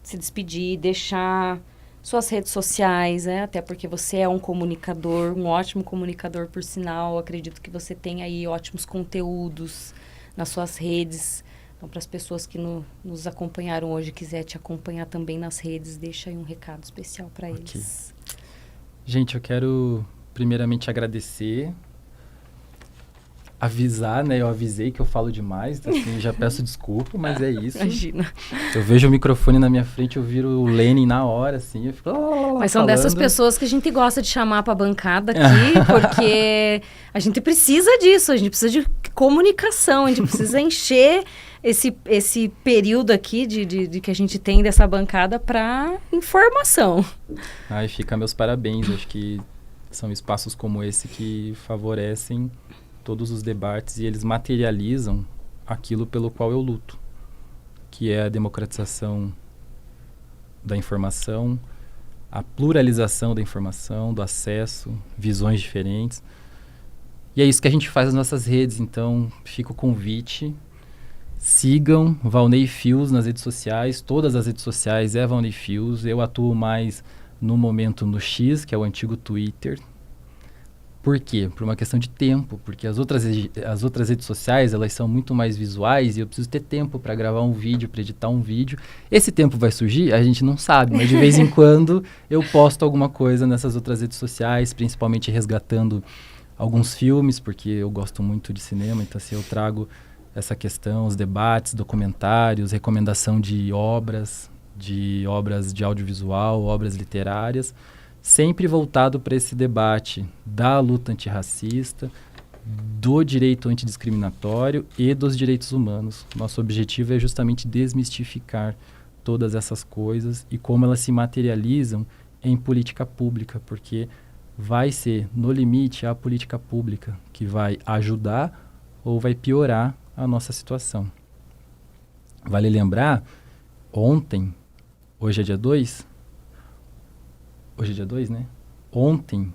se despedir, deixar suas redes sociais, né? Até porque você é um comunicador, um ótimo comunicador, por sinal. Acredito que você tem aí ótimos conteúdos nas suas redes. Então, para as pessoas que nos acompanharam hoje, quiser te acompanhar também nas redes, deixa aí um recado especial para eles. Gente, eu quero primeiramente agradecer, avisar, né? Eu avisei que eu falo demais, então, assim, já peço desculpa, mas é isso. Imagina. Eu vejo o microfone na minha frente, eu viro o Lenin na hora, assim, eu fico Mas são falando. dessas pessoas que a gente gosta de chamar para a bancada aqui, porque a gente precisa disso, a gente precisa de comunicação, a gente precisa encher esse período aqui de que a gente tem dessa bancada para informação. Ai, fica meus parabéns, acho que são espaços como esse que favorecem todos os debates e eles materializam aquilo pelo qual eu luto, que é a democratização da informação, a pluralização da informação, do acesso, visões diferentes. E é isso que a gente faz nas nossas redes, então fica o convite. Sigam Valnei Fios nas redes sociais, todas as redes sociais é Valnei Fios. Eu atuo mais no momento no X, que é o antigo Twitter. Por quê? Por uma questão de tempo, porque as outras redes sociais, elas são muito mais visuais e eu preciso ter tempo para gravar um vídeo, para editar um vídeo. Esse tempo vai surgir? A gente não sabe, mas de vez em quando eu posto alguma coisa nessas outras redes sociais, principalmente resgatando alguns filmes, porque eu gosto muito de cinema, então assim, eu trago essa questão, os debates, documentários, recomendação de obras de audiovisual, obras literárias, sempre voltado para esse debate da luta antirracista, do direito antidiscriminatório e dos direitos humanos. Nosso objetivo é justamente desmistificar todas essas coisas e como elas se materializam em política pública, porque vai ser, no limite, a política pública que vai ajudar ou vai piorar a nossa situação. Vale lembrar, ontem, hoje é dia 2? Hoje é dia 2, né? Ontem,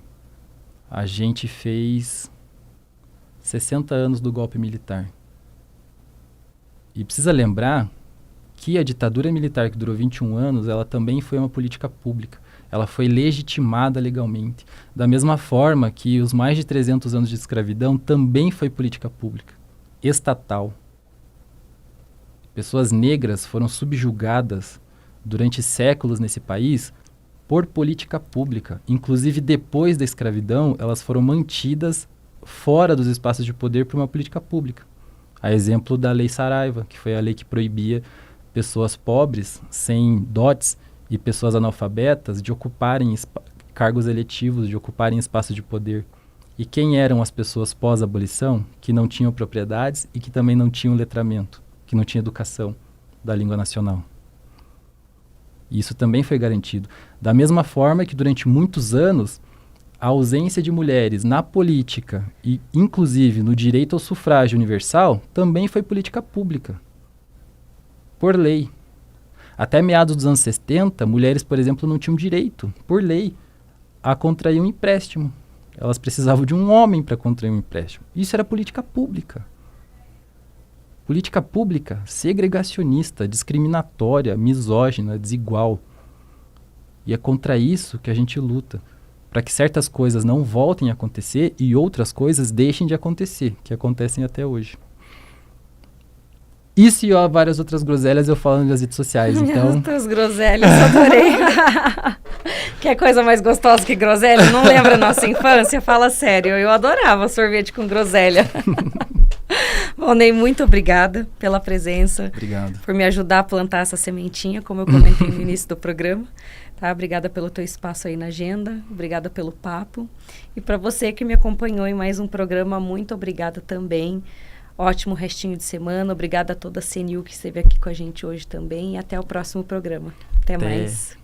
a gente fez 60 anos do golpe militar. E precisa lembrar que a ditadura militar, que durou 21 anos, ela também foi uma política pública. Ela foi legitimada legalmente. Da mesma forma que os mais de 300 anos de escravidão também foi política pública, estatal. Pessoas negras foram subjugadas durante séculos nesse país por política pública. Inclusive, depois da escravidão, elas foram mantidas fora dos espaços de poder por uma política pública. A exemplo da Lei Saraiva, que foi a lei que proibia pessoas pobres, sem dotes, e pessoas analfabetas de ocuparem cargos eletivos, de ocuparem espaços de poder. E quem eram as pessoas pós-abolição? Que não tinham propriedades e que também não tinham letramento, que não tinham educação da língua nacional. E isso também foi garantido. Da mesma forma que durante muitos anos, a ausência de mulheres na política e, inclusive, no direito ao sufrágio universal também foi política pública, por lei. Até meados dos anos 70, mulheres, por exemplo, não tinham direito, por lei, a contrair um empréstimo. Elas precisavam de um homem para contrair um empréstimo. Isso era política pública. Política pública segregacionista, discriminatória, misógina, desigual. E é contra isso que a gente luta, para que certas coisas não voltem a acontecer e outras coisas deixem de acontecer, que acontecem até hoje. Isso e várias outras groselhas eu falo nas redes sociais, então... Outras groselhas, adorei. Que coisa mais gostosa que groselha? Não lembra a nossa infância? Fala sério, eu adorava sorvete com groselha. Bom, Ney, muito obrigada pela presença. Obrigado. Por me ajudar a plantar essa sementinha, como eu comentei no início do programa. Tá? Obrigada pelo teu espaço aí na agenda, obrigada pelo papo. E para você que me acompanhou em mais um programa, muito obrigada também. Ótimo restinho de semana. Obrigada a toda a CNU que esteve aqui com a gente hoje também. E até o próximo programa. Até mais.